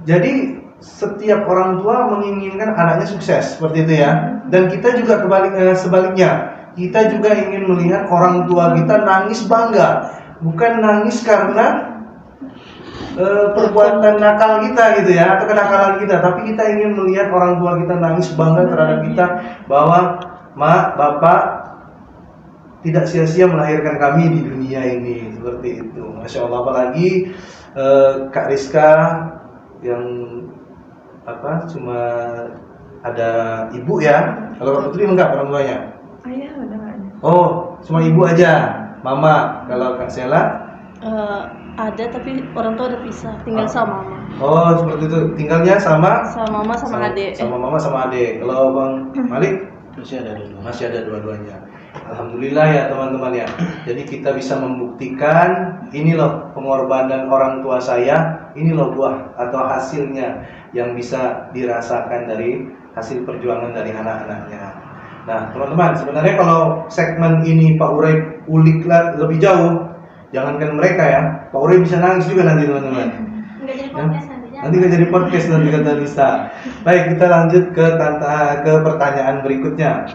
jadi setiap orang tua menginginkan anaknya sukses seperti itu ya. Dan kita juga sebaliknya, kita juga ingin melihat orang tua kita nangis bangga, bukan nangis karena perbuatan nakal kita gitu ya, atau kenakalan kita, tapi kita ingin melihat orang tua kita nangis bangga terhadap kita bahwa mak, bapak tidak sia-sia melahirkan kami di dunia ini, seperti itu. Masya Allah. Apalagi Kak Rizka yang cuma ada ibu ya. Kalau Kak Putri enggak orang tuanya? Ayah udah nggak ada. Oh, cuma ibu aja. Mama. Kalau Kak Sela? Ada tapi orang tua udah pisah, tinggal sama mama. Oh, seperti itu. Tinggalnya sama Sama mama sama adik. Sama mama sama adik. Kalau Bang Malik Masih ada dulu. masih ada dua-duanya. Alhamdulillah ya teman-teman ya. Jadi kita bisa membuktikan ini loh pengorbanan orang tua saya, ini loh buah atau hasilnya yang bisa dirasakan dari hasil perjuangan dari anak-anaknya. Nah, teman-teman, sebenarnya kalau segmen ini Pak Uray uliklah lebih jauh, jangankan mereka ya, Pak Uray bisa nangis juga nanti teman-teman. Nggak jadi podcast nantinya. Nanti nggak jadi podcast nanti kata Nisa. Baik, kita lanjut ke pertanyaan berikutnya.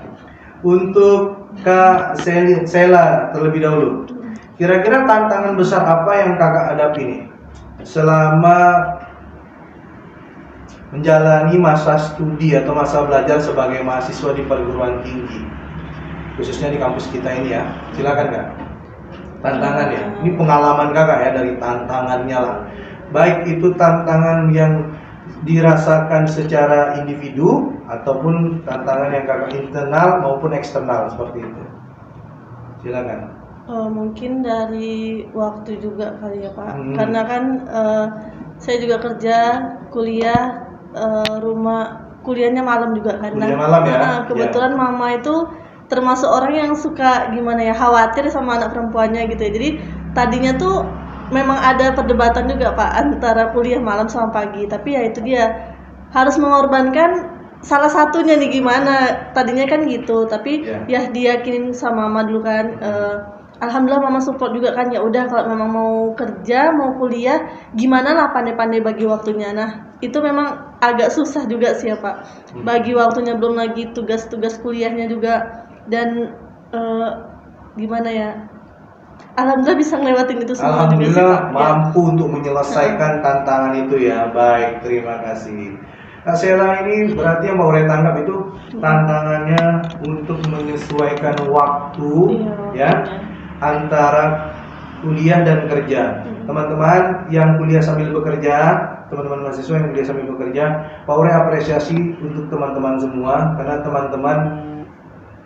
Untuk Kak Sela terlebih dahulu. Kira-kira tantangan besar apa yang kakak hadapi nih selama menjalani masa studi atau masa belajar sebagai mahasiswa di perguruan tinggi, khususnya di kampus kita ini ya? Silakan Kak. Tantangan ya. Ini pengalaman kakak ya, dari tantangannya lah. Baik itu tantangan yang dirasakan secara individu ataupun tantangan yang kakak internal maupun eksternal seperti itu. Silakan. Mungkin dari waktu juga kali ya Pak. Karena kan saya juga kerja, kuliah, kuliahnya malam juga kan. Kuliah malam ya? Kebetulan mama itu termasuk orang yang suka gimana ya, khawatir sama anak perempuannya gitu ya. Jadi tadinya tuh memang ada perdebatan juga Pak antara kuliah malam sama pagi, tapi ya itu dia harus mengorbankan salah satunya nih gimana. Tadinya kan gitu, tapi ya diyakinin sama mama dulu kan. Alhamdulillah mama support juga kan, ya udah kalau memang mau kerja mau kuliah gimana lah, pandai-pandai bagi waktunya. Nah itu memang agak susah juga sih ya Pak, bagi waktunya, belum lagi tugas-tugas kuliahnya juga. Dan gimana ya, alhamdulillah bisa ngelewatin itu semua. Alhamdulillah mampu untuk menyelesaikan tantangan itu ya. Baik, terima kasih. Kak Sela ini berarti yang mau saya tangkap itu tantangannya untuk menyesuaikan waktu ya antara kuliah dan kerja. Teman-teman yang kuliah sambil bekerja, teman-teman mahasiswa yang kuliah sambil bekerja, Pak Ure apresiasi untuk teman-teman semua, karena teman-teman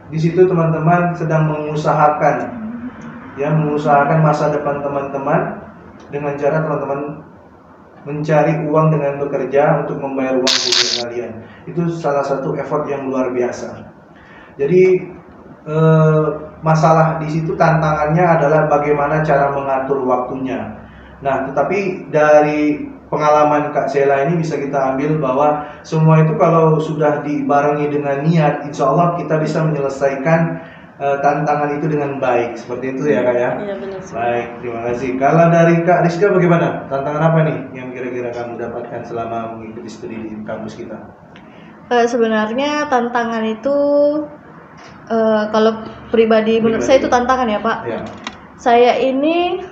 di situ teman-teman sedang mengusahakan masa depan teman-teman dengan cara teman-teman mencari uang dengan bekerja untuk membayar uang kuliah kalian. Itu salah satu effort yang luar biasa. Jadi masalah di situ tantangannya adalah bagaimana cara mengatur waktunya. Nah, tetapi dari pengalaman Kak Sela ini bisa kita ambil bahwa semua itu kalau sudah dibarengi dengan niat, insya Allah kita bisa menyelesaikan tantangan itu dengan baik. Seperti itu ya Kak ya? Iya benar. Baik, terima kasih. Kalau dari Kak Rizka bagaimana? Tantangan apa nih yang kira-kira kamu dapatkan selama mengikuti studi di kampus kita? Sebenarnya tantangan itu kalau pribadi menurut saya itu tantangan ya Pak. Ya. Saya ini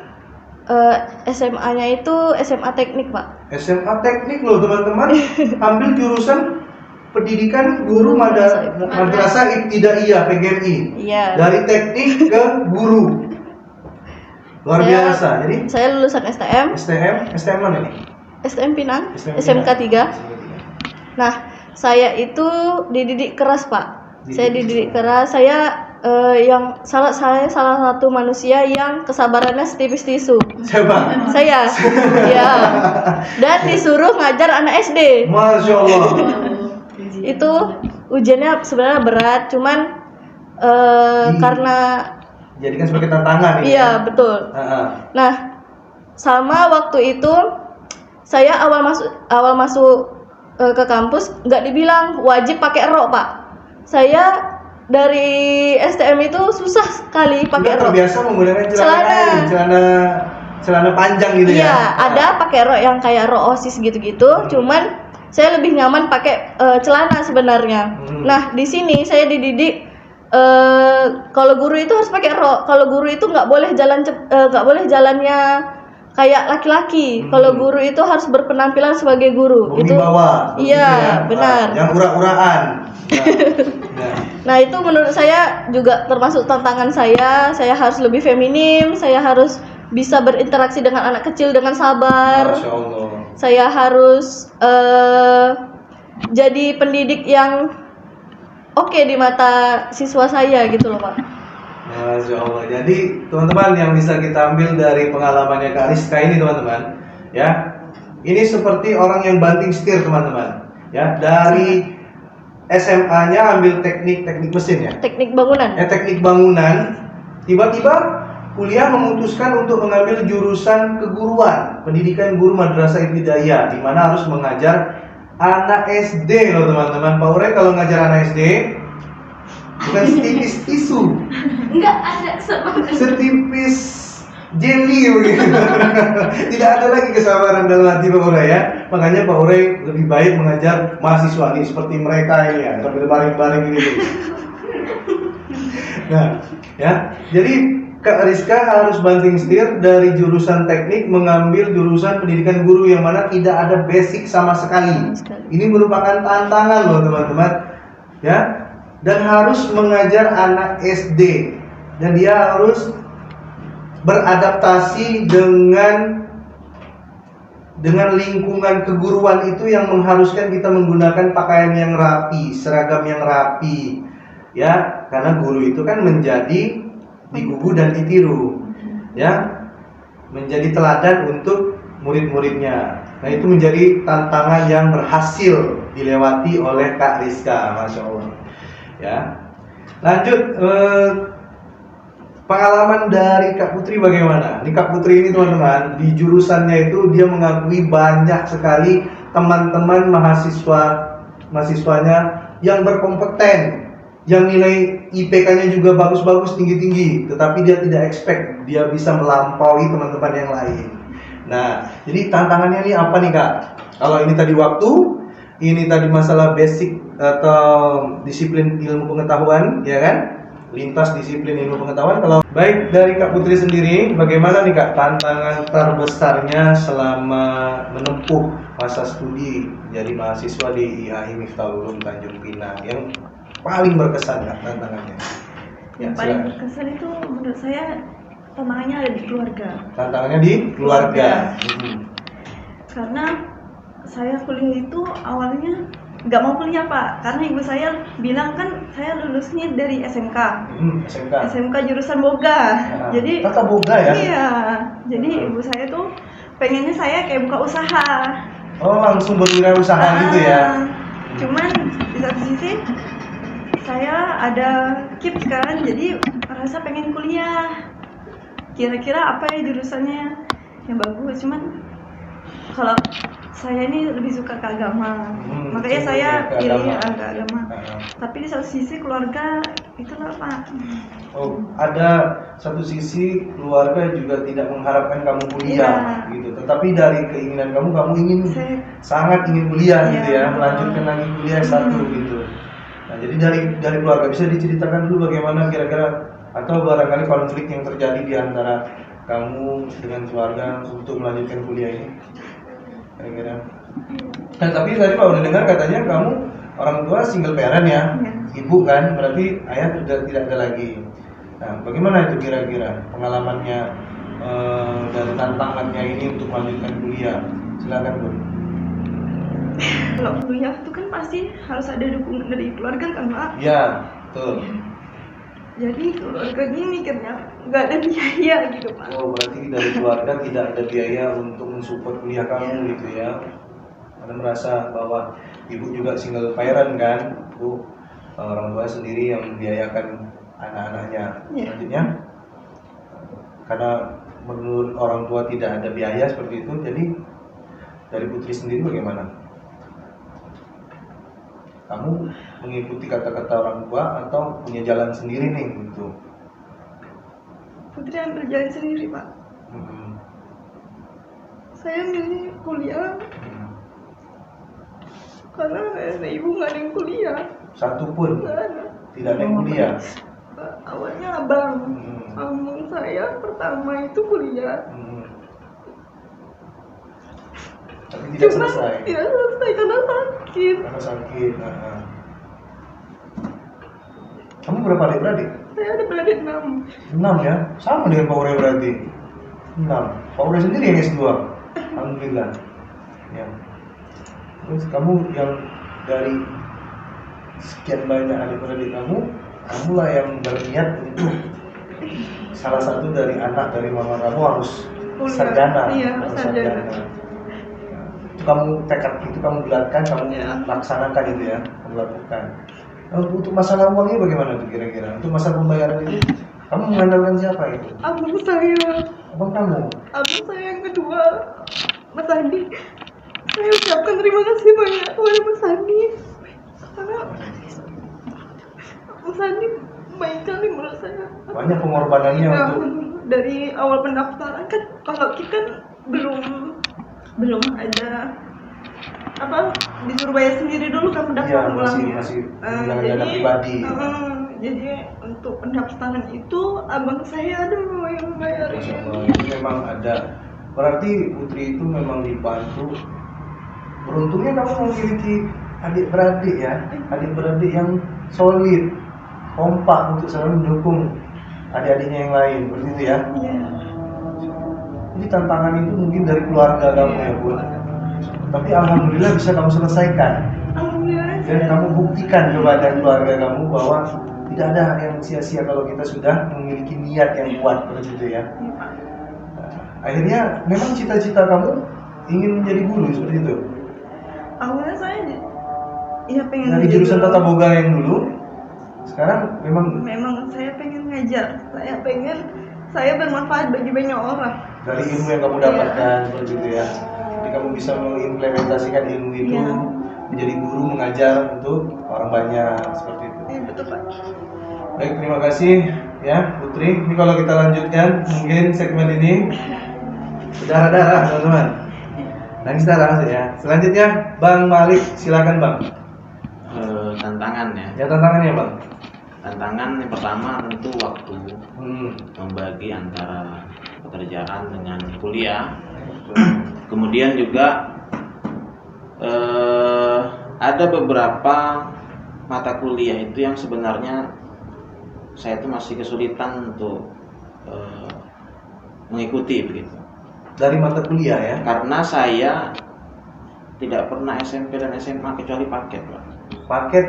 SMA-nya itu SMA teknik Pak. SMA teknik loh teman-teman, ambil jurusan pendidikan guru madrasah ibtidaiyah PGMI. Iya. Dari teknik ke guru. Luar biasa. Jadi saya lulusan STM mana nih? STM Pinang, STM SMK 3. Pinang. Nah, saya itu dididik keras Pak. Saya dididik keras. Saya saya salah satu manusia yang kesabarannya setipis tisu. Siapa? Saya. Ya. Dan disuruh ngajar anak SD. Masya Allah. Itu ujiannya sebenarnya berat, cuman karena Jadikan sebagai tantangan ini. iya, betul. Nah, sama waktu itu saya awal masuk ke kampus nggak dibilang wajib pakai rok Pak. Saya dari STM itu susah sekali pakai rok. Terbiasa menggunakan celana panjang gitu ya. Iya, ada pakai rok yang kayak rok OSIS gitu-gitu, cuman saya lebih nyaman pakai celana sebenarnya. Nah, di sini saya dididik kalau guru itu harus pakai rok. Kalau guru itu nggak boleh jalannya kayak laki-laki. Kalau guru itu harus berpenampilan sebagai guru. Berwibawa. Iya, benar. Yang ura-uraan. Nah, itu menurut saya juga termasuk tantangan saya. Saya harus lebih feminim, saya harus bisa berinteraksi dengan anak kecil dengan sabar. Masya Allah. Saya harus jadi pendidik yang oke di mata siswa saya gitu loh Pak. Masya Allah. Jadi teman-teman yang bisa kita ambil dari pengalamannya Kak Rizka ini teman-teman, ya, ini seperti orang yang banting setir teman-teman, ya, dari SMA-nya ambil teknik mesin ya. Teknik bangunan. Teknik bangunan, tiba-tiba kuliah memutuskan untuk mengambil jurusan keguruan, pendidikan guru madrasah ibtidaiyah, di mana harus mengajar anak SD loh teman-teman. Pak Uray kalau ngajar anak SD bukan setipis tisu, Enggak ada setipis jelly begitu. Tidak ada lagi kesabaran dalam hati Pak Uray ya. Makanya Pak Uray lebih baik mengajar mahasiswa nih seperti mereka ini ya, sambil baring-baring ini. Nah, ya. Jadi Kak Rizka harus banting setir dari jurusan teknik mengambil jurusan pendidikan guru yang mana tidak ada basic sama sekali. Ini merupakan tantangan loh teman-teman, ya. Dan harus mengajar anak SD dan dia harus beradaptasi dengan lingkungan keguruan itu yang mengharuskan kita menggunakan pakaian yang rapi, seragam yang rapi, ya. Karena guru itu kan menjadi digugu dan ditiru, ya, menjadi teladan untuk murid-muridnya. Nah, itu menjadi tantangan yang berhasil dilewati oleh Kak Rizka, Masya Allah, ya. Lanjut, pengalaman dari Kak Putri bagaimana? Ini Kak Putri ini teman-teman, di jurusannya itu dia mengakui banyak sekali teman-teman mahasiswanya yang berkompeten, yang nilai IPK-nya juga bagus-bagus, tinggi-tinggi, tetapi dia tidak expect dia bisa melampaui teman-teman yang lain. Nah, jadi tantangannya ini apa nih Kak? Kalau ini tadi waktu, ini tadi masalah basic atau disiplin ilmu pengetahuan, ya kan? Lintas disiplin ilmu pengetahuan. Kalau baik dari Kak Putri sendiri, bagaimana nih Kak tantangan terbesarnya selama menempuh masa studi jadi mahasiswa di IAI Miftahul Ulum Tanjung Pinang yang paling berkesan Kak tantangannya? Ya, Yang paling berkesan itu menurut saya tantangannya ada di keluarga. Tantangannya di keluarga. Karena saya kuliah itu awalnya nggak mau kuliah Pak, karena ibu saya bilang kan saya lulusnya dari SMK. SMK jurusan boga. Nah, jadi Kakak boga ya? Iya. Jadi ibu saya tuh pengennya saya kayak buka usaha. Oh, langsung berwirausaha gitu ya? Cuman di satu sisi saya ada KIP kan, jadi merasa pengen kuliah. Kira-kira apa ya jurusannya yang bagus? Cuman kalau saya ini lebih suka ke agama, makanya saya pilih agama. Tapi di satu sisi keluarga itulah Pak. Oh, ada satu sisi keluarga juga tidak mengharapkan kamu kuliah gitu. Tetapi dari keinginan kamu ingin sangat ingin kuliah gitu ya, melanjutkan lagi kuliah S1 gitu. Nah, jadi dari keluarga bisa diceritakan dulu bagaimana kira-kira atau barangkali konflik yang terjadi di antara kamu dengan keluarga untuk melanjutkan kuliah ini. Kira-kira. Nah, tapi tadi Pak udah dengar katanya kamu orang tua single parent ya. Ibu kan, berarti ayah sudah tidak ada lagi. Nah, bagaimana itu kira-kira pengalamannya dan tantangannya ini untuk melanjutkan kuliah? Silakan Bu. Kalau kuliah itu kan pasti harus ada dukungan dari keluarga kan Pak. Iya, betul. Jadi keluarga ini mikirnya nggak ada biaya gitu Pak. Oh, berarti dari keluarga tidak ada biaya untuk mensupport kuliah kamu gitu ya. Anda merasa bahwa ibu juga single parent kan, Bu? Orang tua sendiri yang membiayakan anak-anaknya. Selanjutnya, karena menurut orang tua tidak ada biaya seperti itu, jadi dari Putri sendiri bagaimana? Kamu mengikuti kata-kata orang tua atau punya jalan sendiri nih gitu? Putri ambil jalan sendiri Pak. Saya milih kuliah karena ada ibu nggak ada yang kuliah. Satu pun Nggak ada. tidak ada yang kuliah. Awalnya abang saya pertama itu kuliah. Tapi tidak selesai. Tidak selesai karena sakit. Karena sakit. Kamu berapa adik-beradik? Saya ada beradik 6. 6 ya? Sama dengan Pak Ure berarti 6. Pak Ure sendiri yang S2. Alhamdulillah ya. Terus kamu yang dari sekian banyak adik-beradik kamulah yang berniat untuk salah satu dari anak dari mama kamu harus sarjana. Iya, harus sarjana. Itu kamu tekad itu kamu bulatkan, kamu laksanakan itu ya, kamu lakukan. Nah, untuk masalah uangnya bagaimana tuh kira-kira? Untuk masalah pembayaran itu, kamu mengandalkan siapa itu? Abang saya. Abang kamu? Abang saya yang kedua, Mas Andi. Saya ucapkan terima kasih banyak kepada Mas Andi. Karena Mas Andi baik sekali menurut saya. Banyak pengorbanannya Ya, untuk dari awal pendaftaran kan kalau kita belum ada apa disuruh bayar sendiri dulu kan pendaftaran ulangnya. masih dengan dana pribadi. Jadi untuk pendaftaran itu abang saya dulu yang bayarin. Masya Allah, itu memang ada. Berarti Putri itu memang dibantu. Beruntungnya kamu memiliki adik-beradik ya, adik-beradik yang solid, kompak untuk selalu mendukung adik-adiknya yang lain, begitu ya. Iya. Jadi tantangan itu mungkin dari keluarga kamu ya Bu. Tapi alhamdulillah bisa kamu selesaikan. Alhamdulillah. Dan kamu buktikan kepada keluarga kamu bahwa tidak ada yang sia-sia kalau kita sudah memiliki niat yang kuat begitu ya. Akhirnya memang cita-cita kamu ingin menjadi guru seperti itu. Awalnya saya ya pengen Dari jurusan tata boga yang dulu, sekarang memang saya pengen ngajar. Saya bermanfaat bagi banyak orang. dari ilmu yang kamu dapatkan seperti itu ya. Jadi kamu bisa mengimplementasikan ilmu itu menjadi guru mengajar untuk orang banyak seperti itu. Iya betul Pak. Baik, terima kasih ya Putri. Ini kalau kita lanjutkan mungkin segmen ini berdarah-darah teman-teman. Nangis darah ya. Selanjutnya Bang Malik, silakan Bang. Tantangan ya. Ya tantangannya Bang. Tantangan yang pertama tentu waktu membagi antara pekerjaan dengan kuliah. Kemudian juga ada beberapa mata kuliah itu yang sebenarnya saya itu masih kesulitan untuk mengikuti begitu. Dari mata kuliah ya. Karena saya tidak pernah SMP dan SMA kecuali paket, Pak. Paket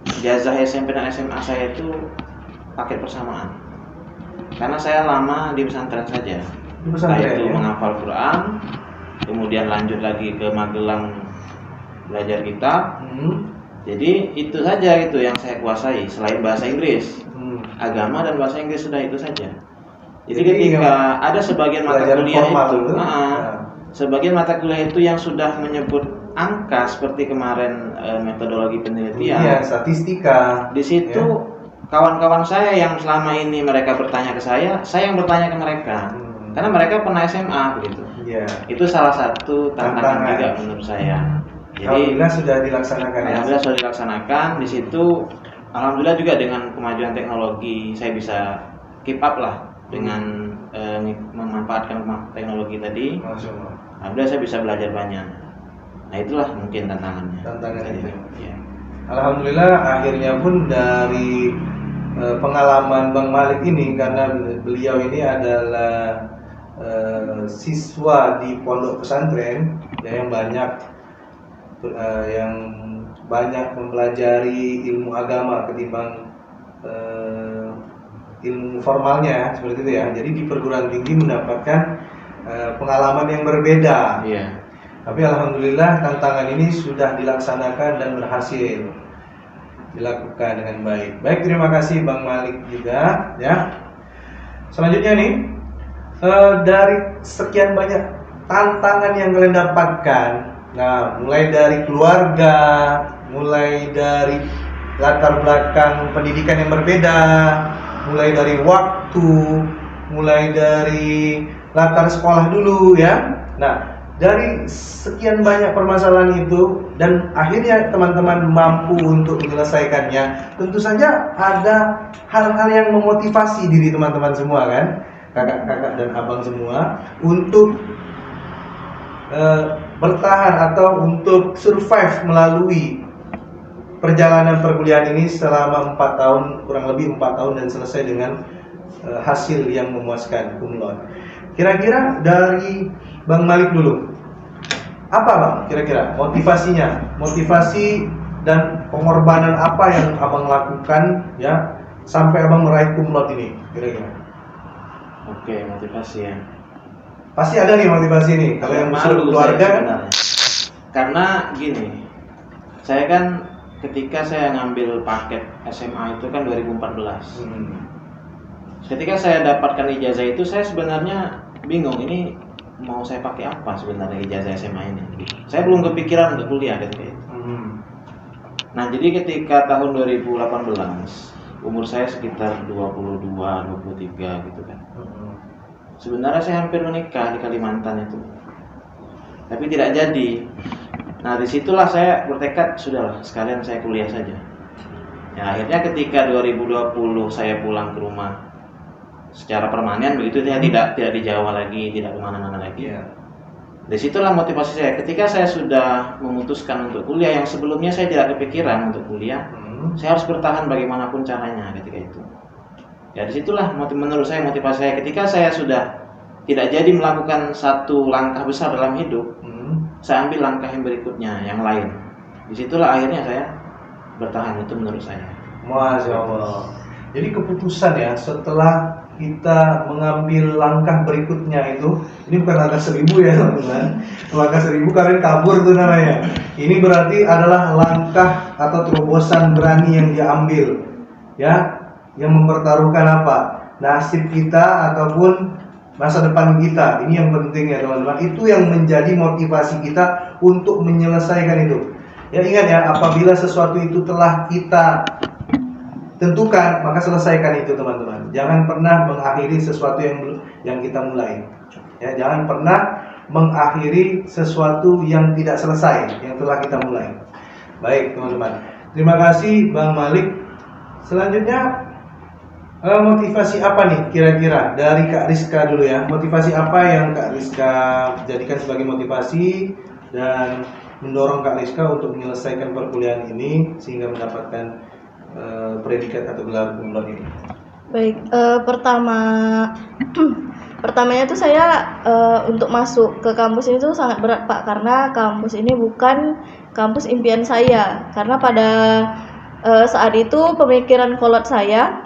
Ijazah SMP dan SMA saya itu paket persamaan. Karena saya lama di pesantren saja. Di pesantren Itu ya? menghafal Quran, kemudian lanjut lagi ke Magelang belajar kitab. Jadi itu saja itu yang saya kuasai selain bahasa Inggris. Agama dan bahasa Inggris sudah itu saja. Jadi ketika ada sebagian mata kuliah itu, sebagian mata kuliah itu yang sudah menyebut angka seperti kemarin metodologi penelitian, statistika. di situ kawan-kawan saya yang selama ini mereka bertanya ke saya yang bertanya ke mereka. Karena mereka pernah SMA begitu. Iya. Itu salah satu tantangan juga menurut saya. Jadi Alhamdulillah sudah dilaksanakan ya. alhamdulillah sudah dilaksanakan. Di situ alhamdulillah juga dengan kemajuan teknologi saya bisa keep up lah dengan memanfaatkan teknologi tadi. Masya Allah. Alhamdulillah saya bisa belajar banyak. Nah itulah mungkin tantangannya. Tantangan itu. Ya. Alhamdulillah akhirnya pun dari pengalaman Bang Malik ini, karena beliau ini adalah siswa di pondok pesantren ya, yang banyak mempelajari ilmu agama ketimbang ilmu formalnya seperti itu ya. Jadi di perguruan tinggi mendapatkan pengalaman yang berbeda. Iya. Tapi alhamdulillah tantangan ini sudah dilaksanakan dan berhasil dilakukan dengan baik. Baik, terima kasih Bang Malik juga ya. Selanjutnya nih, dari sekian banyak tantangan yang kalian dapatkan, nah mulai dari keluarga, mulai dari latar belakang pendidikan yang berbeda, mulai dari waktu, mulai dari latar sekolah dulu ya. Nah, dari sekian banyak permasalahan itu dan akhirnya teman-teman mampu untuk menyelesaikannya, tentu saja ada hal-hal yang memotivasi diri teman-teman semua kan, kakak-kakak dan abang semua, untuk bertahan atau untuk survive melalui perjalanan perkuliahan ini selama 4 tahun, kurang lebih 4 tahun, dan selesai dengan hasil yang memuaskan, cum laude. Kira-kira dari Bang Malik dulu, apa Bang kira-kira motivasinya, motivasi dan pengorbanan apa yang abang lakukan ya sampai abang meraih cum laude ini kira-kira? Oke, motivasi ya. Pasti ada nih motivasi nih kalau yang Malu keluarga saya kan? sebenarnya. Karena gini, saya kan ketika saya ngambil paket SMA itu kan 2014. Ketika saya dapatkan ijazah itu, saya sebenarnya bingung, ini mau saya pakai apa sebenarnya ijazah SMA ini. Saya belum kepikiran untuk kuliah ketika itu. Nah, jadi ketika tahun 2018, umur saya sekitar 22, 23 gitu kan. Sebenarnya saya hampir menikah di Kalimantan itu, tapi tidak jadi. Nah, disitulah saya bertekad, sudahlah sekalian saya kuliah saja. Ya, akhirnya ketika 2020 saya pulang ke rumah secara permanen begitu, saya tidak di Jawa lagi, tidak kemana-mana lagi. Disitulah motivasi saya. Ketika saya sudah memutuskan untuk kuliah, yang sebelumnya saya tidak kepikiran untuk kuliah, saya harus bertahan bagaimanapun caranya ketika itu. Ya, disitulah menurut saya motivasi saya. Ketika saya sudah tidak jadi melakukan satu langkah besar dalam hidup, saya ambil langkah yang berikutnya, yang lain. Disitulah akhirnya saya bertahan, itu menurut saya. Masya Allah. Jadi keputusan ya, setelah kita mengambil langkah berikutnya itu, ini bukan langkah 1000 ya teman-teman. Langkah 1000 kalian kabur tuh namanya. Ini berarti adalah langkah atau terobosan berani yang diambil, ya, yang mempertaruhkan apa? Nasib kita ataupun masa depan kita. Ini yang penting ya teman-teman. Itu yang menjadi motivasi kita untuk menyelesaikan itu. Ya, ingat ya, apabila sesuatu itu telah kita tentukan, maka selesaikan itu teman-teman. Jangan pernah mengakhiri sesuatu yang kita mulai. Ya, jangan pernah mengakhiri sesuatu yang tidak selesai, yang telah kita mulai. Baik teman-teman. Terima kasih Bang Malik. Selanjutnya, motivasi apa nih kira-kira dari Kak Rizka dulu ya? Motivasi apa yang Kak Rizka jadikan sebagai motivasi dan mendorong Kak Rizka untuk menyelesaikan perkuliahan ini sehingga mendapatkan predikat atau gelar cum laude ini? Baik, pertamanya tuh saya untuk masuk ke kampus ini tuh sangat berat Pak, karena kampus ini bukan kampus impian saya. Karena pada saat itu pemikiran kolot saya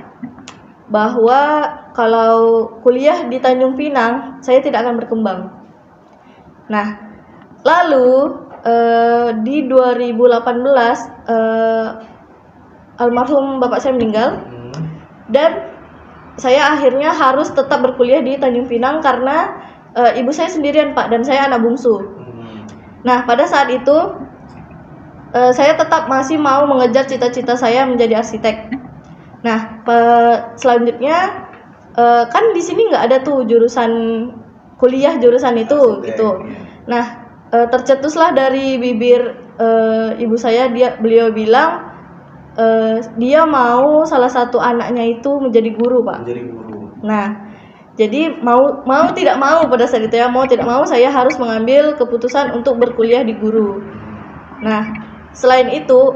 bahwa kalau kuliah di Tanjung Pinang saya tidak akan berkembang. Nah, lalu di 2018 almarhum bapak saya meninggal, dan saya akhirnya harus tetap berkuliah di Tanjung Pinang karena ibu saya sendirian Pak, dan saya anak bungsu. Nah, pada saat itu saya tetap masih mau mengejar cita-cita saya menjadi arsitek. Nah, selanjutnya kan di sini nggak ada tuh jurusan kuliah jurusan itu gitu. Nah, tercetuslah dari bibir ibu saya, beliau bilang dia mau salah satu anaknya itu menjadi guru, Pak. Menjadi guru. Nah, jadi mau tidak mau pada saat itu ya, mau tidak mau saya harus mengambil keputusan untuk berkuliah di guru. Nah, selain itu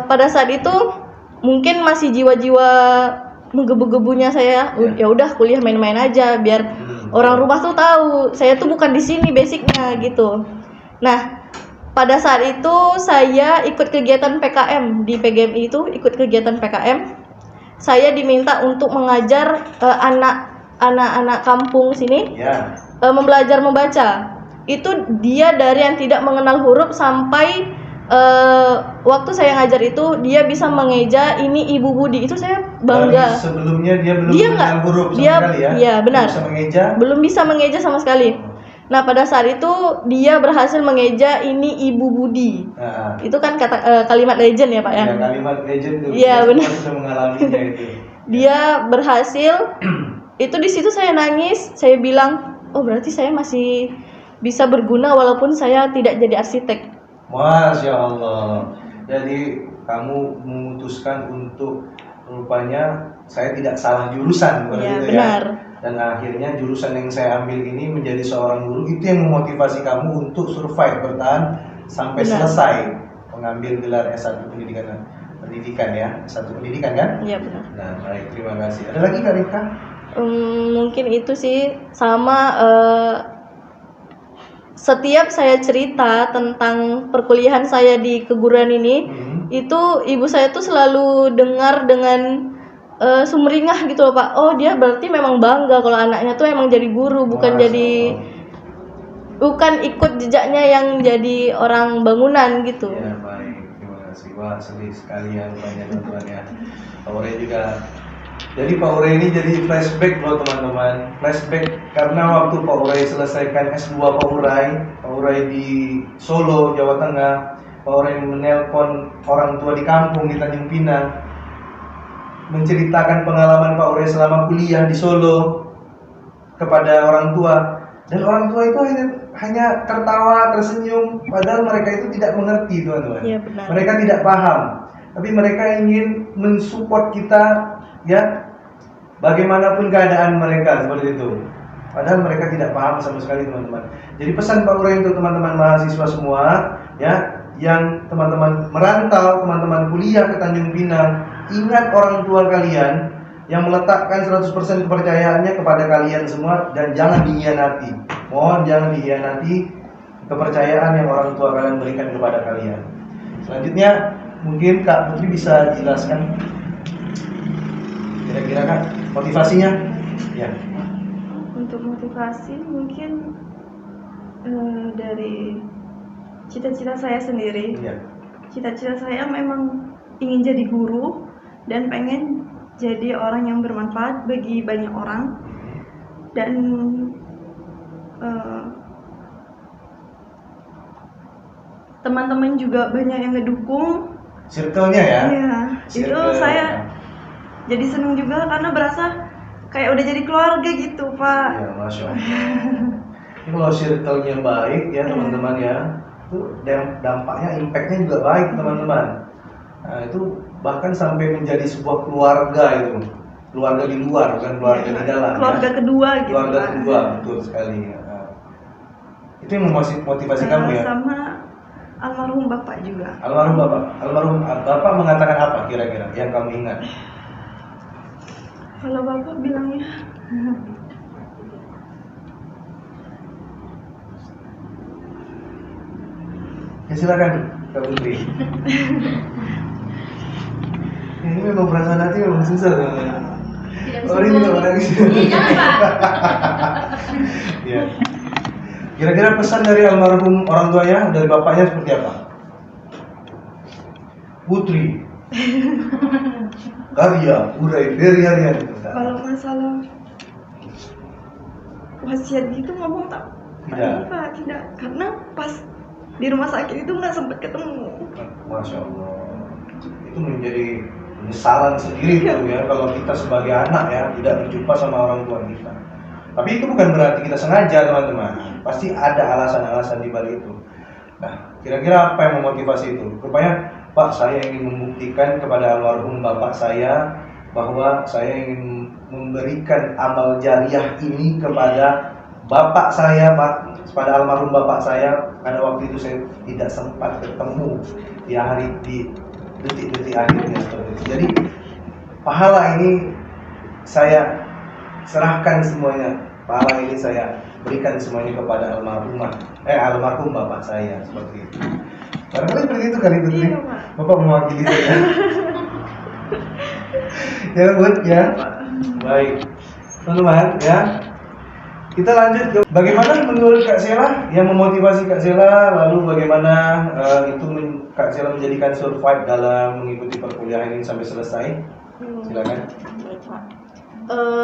pada saat itu mungkin masih jiwa-jiwa menggebu-gebunya saya, ya udah kuliah main-main aja biar orang rumah tuh tahu saya tuh bukan di sini basicnya gitu. Nah, pada saat itu saya ikut kegiatan PKM di PGMI itu, ikut kegiatan PKM. Saya diminta untuk mengajar anak-anak kampung sini belajar membaca. Itu dia dari yang tidak mengenal huruf sampai waktu saya ngajar itu dia bisa mengeja ini Ibu Budi. Itu saya bangga. Dari sebelumnya dia belum mengenal huruf sama sekali ya? Iya benar. Belum bisa mengeja sama sekali. Nah, pada saat itu dia berhasil mengeja ini Ibu Budi. Itu kan kalimat legend ya, Pak ya? Ya, kalimat legend tuh. Iya, benar. Sudah mengalaminya itu. Dia berhasil. Itu di situ saya nangis, saya bilang, "Oh, berarti saya masih bisa berguna walaupun saya tidak jadi arsitek." Masya Allah. Jadi kamu memutuskan untuk rupanya saya tidak salah jurusan, gitu benar. Ya. Dan akhirnya jurusan yang saya ambil ini menjadi seorang guru, itu yang memotivasi kamu untuk survive, bertahan sampai selesai mengambil gelar S1 pendidikan ya, S1 pendidikan kan? Iya benar. Nah, baik, terima kasih. Ada lagi Kak Rika? Mungkin itu sih, sama setiap saya cerita tentang perkuliahan saya di keguruan ini, itu ibu saya tuh selalu dengar dengan sumringah gitu loh, Pak. Oh, dia berarti memang bangga kalau anaknya tuh emang jadi guru, bukan bukan ikut jejaknya yang jadi orang bangunan gitu. Ya, baik, terima kasih. Wah, sedih sekali ya rupanya teman-teman ya. Pak Uray juga. Jadi Pak Uray ini jadi flashback loh teman-teman. Flashback karena waktu Pak Uray selesaikan S2 Pak Uray di Solo, Jawa Tengah. Pak Uray menelpon orang tua di kampung di Tanjung Pinang, menceritakan pengalaman Pak Uray selama kuliah di Solo kepada orang tua. Dan orang tua itu hanya tertawa, tersenyum, padahal mereka itu tidak mengerti, teman-teman. Ya, benar. Mereka tidak paham, tapi mereka ingin mensupport kita, ya, bagaimanapun keadaan mereka seperti itu. Padahal mereka tidak paham sama sekali, teman-teman. Jadi pesan Pak Uray untuk teman-teman mahasiswa semua, ya, yang teman-teman merantau, teman-teman kuliah ke Tanjung Pinang, ingat orang tua kalian yang meletakkan 100% kepercayaannya kepada kalian semua, dan jangan dikhianati. Mohon jangan dikhianati kepercayaan yang orang tua kalian berikan kepada kalian. Selanjutnya mungkin Kak Putri bisa jelaskan kira-kira Kak motivasinya? Ya. Untuk motivasi mungkin dari cita-cita saya sendiri. Ya. Cita-cita saya memang ingin jadi guru dan pengen jadi orang yang bermanfaat bagi banyak orang, dan teman-teman juga banyak yang ngedukung. Circle-nya ya? Iya, itu saya jadi seneng juga karena berasa kayak udah jadi keluarga gitu, Pak. Ya, Masya Allah. Ini kalau circle-nya baik ya teman-teman ya, itu dampaknya, impact-nya juga baik teman-teman. Nah, itu bahkan sampai menjadi sebuah keluarga itu, keluarga di luar bukan keluarga di dalam. Keluarga kedua gitu. Keluarga kedua, betul sekali. Nah, itu yang memotivasi kamu ya. Sama almarhum bapak juga. Almarhum bapak mengatakan apa kira-kira yang kamu ingat? Kalau bapak bilangnya, ya silakan Kak Putri. Ini memang perasaan hati memang susah teman-teman. Orang juga menangis. Jangan, Pak. Ya. Kira-kira pesan dari almarhum orang tuanya, dari bapaknya seperti apa? Putri, karya, Uray, Ferry Harian. kalau masalah wasiat gitu ngomong tak? Tidak. Pak, tidak. Karena pas di rumah sakit itu nggak sempat ketemu. Masya Allah. Itu menjadi penyesalan sendiri tuh ya kalau kita sebagai anak ya tidak berjumpa sama orang tua kita. Tapi itu bukan berarti kita sengaja teman-teman. Pasti ada alasan-alasan di balik itu. Nah, kira-kira apa yang memotivasi itu? Rupanya, Pak, saya ingin membuktikan kepada almarhum bapak saya bahwa saya ingin memberikan amal jariah ini kepada bapak saya, Pak, pada almarhum bapak saya. Pada waktu itu saya tidak sempat ketemu di detik-detik akhirnya seperti itu. Jadi pahala ini saya serahkan semuanya. Pahala ini saya berikan semuanya kepada almarhum bapak saya seperti itu. Barangkali seperti itu kali itu. Iya, Pak. Bapak mewakili saya. Ya, Bud, ya. Baik. Teman-teman, ya. Kita lanjut ke bagaimana menurut Kak Sela yang memotivasi Kak Sela, lalu bagaimana Kak Sela menjadikan survive dalam mengikuti perkuliahan ini sampai selesai. Silakan. Baik, Pak.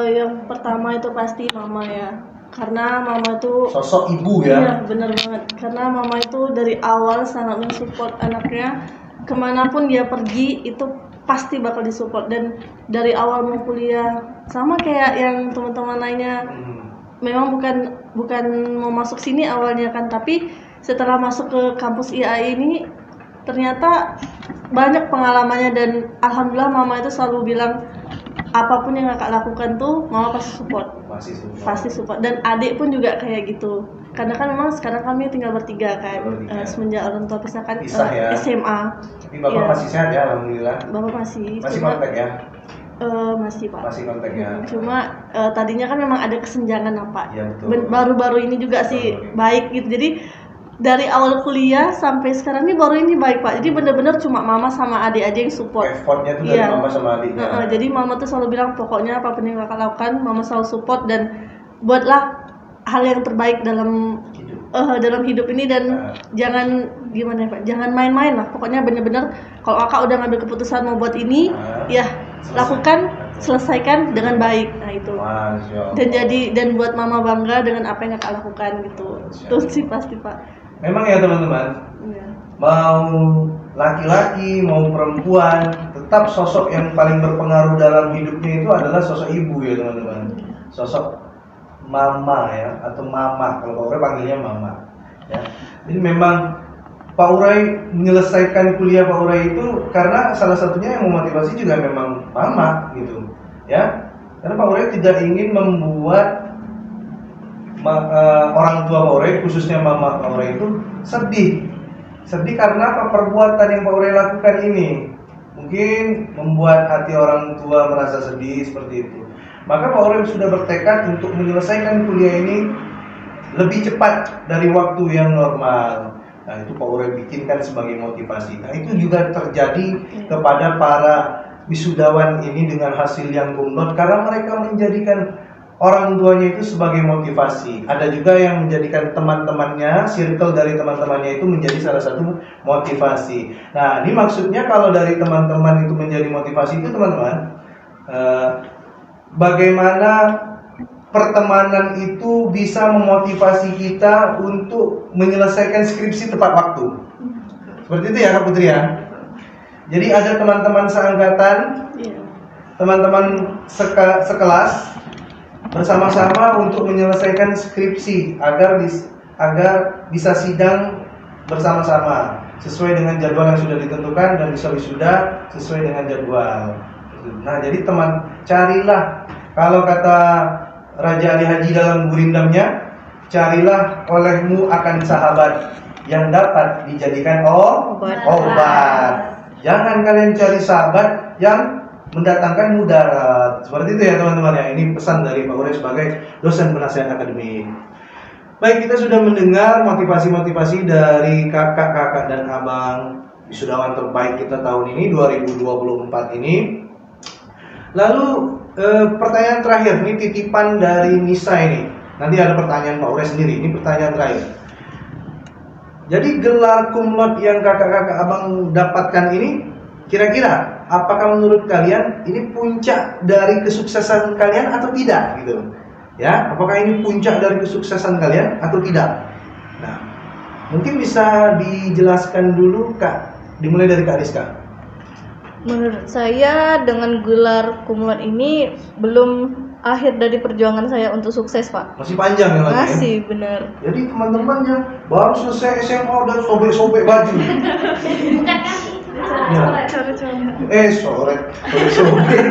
Yang pertama itu pasti mama ya, karena mama itu Sosok ibu ya. iya benar banget, karena mama itu dari awal sangat mensupport anaknya, kemanapun dia pergi itu pasti bakal disupport, dan dari awal mau kuliah sama kayak yang teman-teman lainnya. Memang bukan mau masuk sini awalnya kan, tapi setelah masuk ke kampus IAI ini ternyata banyak pengalamannya, dan alhamdulillah mama itu selalu bilang apapun yang kakak lakukan tuh mama pasti support. Pasti support. Dan adik pun juga kayak gitu. Karena kan memang sekarang kami tinggal bertiga kan, semenjak orang tua pisahkan ya. SMA. Tapi Bapak masih sehat ya, alhamdulillah. Bapak masih kontak ya. Masih Pak. Masih kontak ya. Cuma tadinya kan memang ada kesenjangan Pak. Ya, betul. Baru-baru ini juga sih baik gitu. Jadi dari awal kuliah sampai sekarang ini baru ini baik Pak. Jadi benar-benar cuma mama sama adik aja yang support. Effortnya tuh dari mama sama adiknya. Jadi mama tuh selalu bilang pokoknya apapun yang kakak lakukan mama selalu support, dan buatlah hal yang terbaik dalam hidup ini, dan jangan gimana ya Pak, jangan main-main lah. Pokoknya benar-benar kalau kakak udah ngambil keputusan mau buat ini, ya lakukan, selesaikan dengan baik. Nah itu. Dan buat mama bangga dengan apa yang kakak lakukan gitu. Itu sih pasti Pak. Memang ya teman-teman. Iya. Mau laki-laki mau perempuan, tetap sosok yang paling berpengaruh dalam hidupnya itu adalah sosok ibu ya teman-teman. Sosok mama ya, atau mama, kalau Pak Urai panggilnya mama ya. Jadi memang Pak Urai menyelesaikan kuliah Pak Urai itu karena salah satunya yang memotivasi juga memang mama gitu ya. Karena Pak Urai tidak ingin membuat orang tua Pak Urai, khususnya mama Pak Urai itu sedih karena apa perbuatan yang Pak Urai lakukan ini mungkin membuat hati orang tua merasa sedih seperti itu. Maka Pak Urai sudah bertekad untuk menyelesaikan kuliah ini lebih cepat dari waktu yang normal. Nah itu Pak Urai bikinkan sebagai motivasi. Nah itu juga terjadi kepada para wisudawan ini dengan hasil yang kumlot, karena mereka menjadikan orang tuanya itu sebagai motivasi. Ada juga yang menjadikan teman-temannya, circle dari teman-temannya itu menjadi salah satu motivasi. Nah ini maksudnya kalau dari teman-teman itu menjadi motivasi itu teman-teman, bagaimana pertemanan itu bisa memotivasi kita untuk menyelesaikan skripsi tepat waktu. Seperti itu ya Kak Putri ya. Jadi ada teman-teman seangkatan, teman-teman sekelas bersama-sama untuk menyelesaikan skripsi agar bisa sidang bersama-sama sesuai dengan jadwal yang sudah ditentukan dan bisa wisuda sesuai dengan jadwal. Nah, jadi carilah, kalau kata Raja Ali Haji dalam gurindamnya, carilah olehmu akan sahabat yang dapat dijadikan obat. Jangan kalian cari sahabat yang mendatangkan mudarat. Seperti itu ya teman-teman ya. Ini pesan dari Pak Urai sebagai dosen penasihat akademik. Baik, kita sudah mendengar motivasi-motivasi dari kakak-kakak dan abang wisudawan terbaik kita tahun ini 2024 ini. Lalu pertanyaan terakhir, ini titipan dari Nisa ini. Nanti ada pertanyaan Pak Urai sendiri. Ini pertanyaan terakhir. Jadi gelar kumlot yang kakak-kakak abang dapatkan ini, kira-kira apakah menurut kalian ini puncak dari kesuksesan kalian atau tidak gitu? Ya, apakah ini puncak dari kesuksesan kalian atau tidak? Nah, mungkin bisa dijelaskan dulu Kak. Dimulai dari Kak Rizka. Menurut saya dengan gelar kumulat ini belum akhir dari perjuangan saya untuk sukses, Pak. Masih panjang ya lagi. Masih, bener. Jadi teman-teman yang baru selesai SMA udah sobek-sobek baju. Bukan kami. Ya. Coret-coret. Sobek.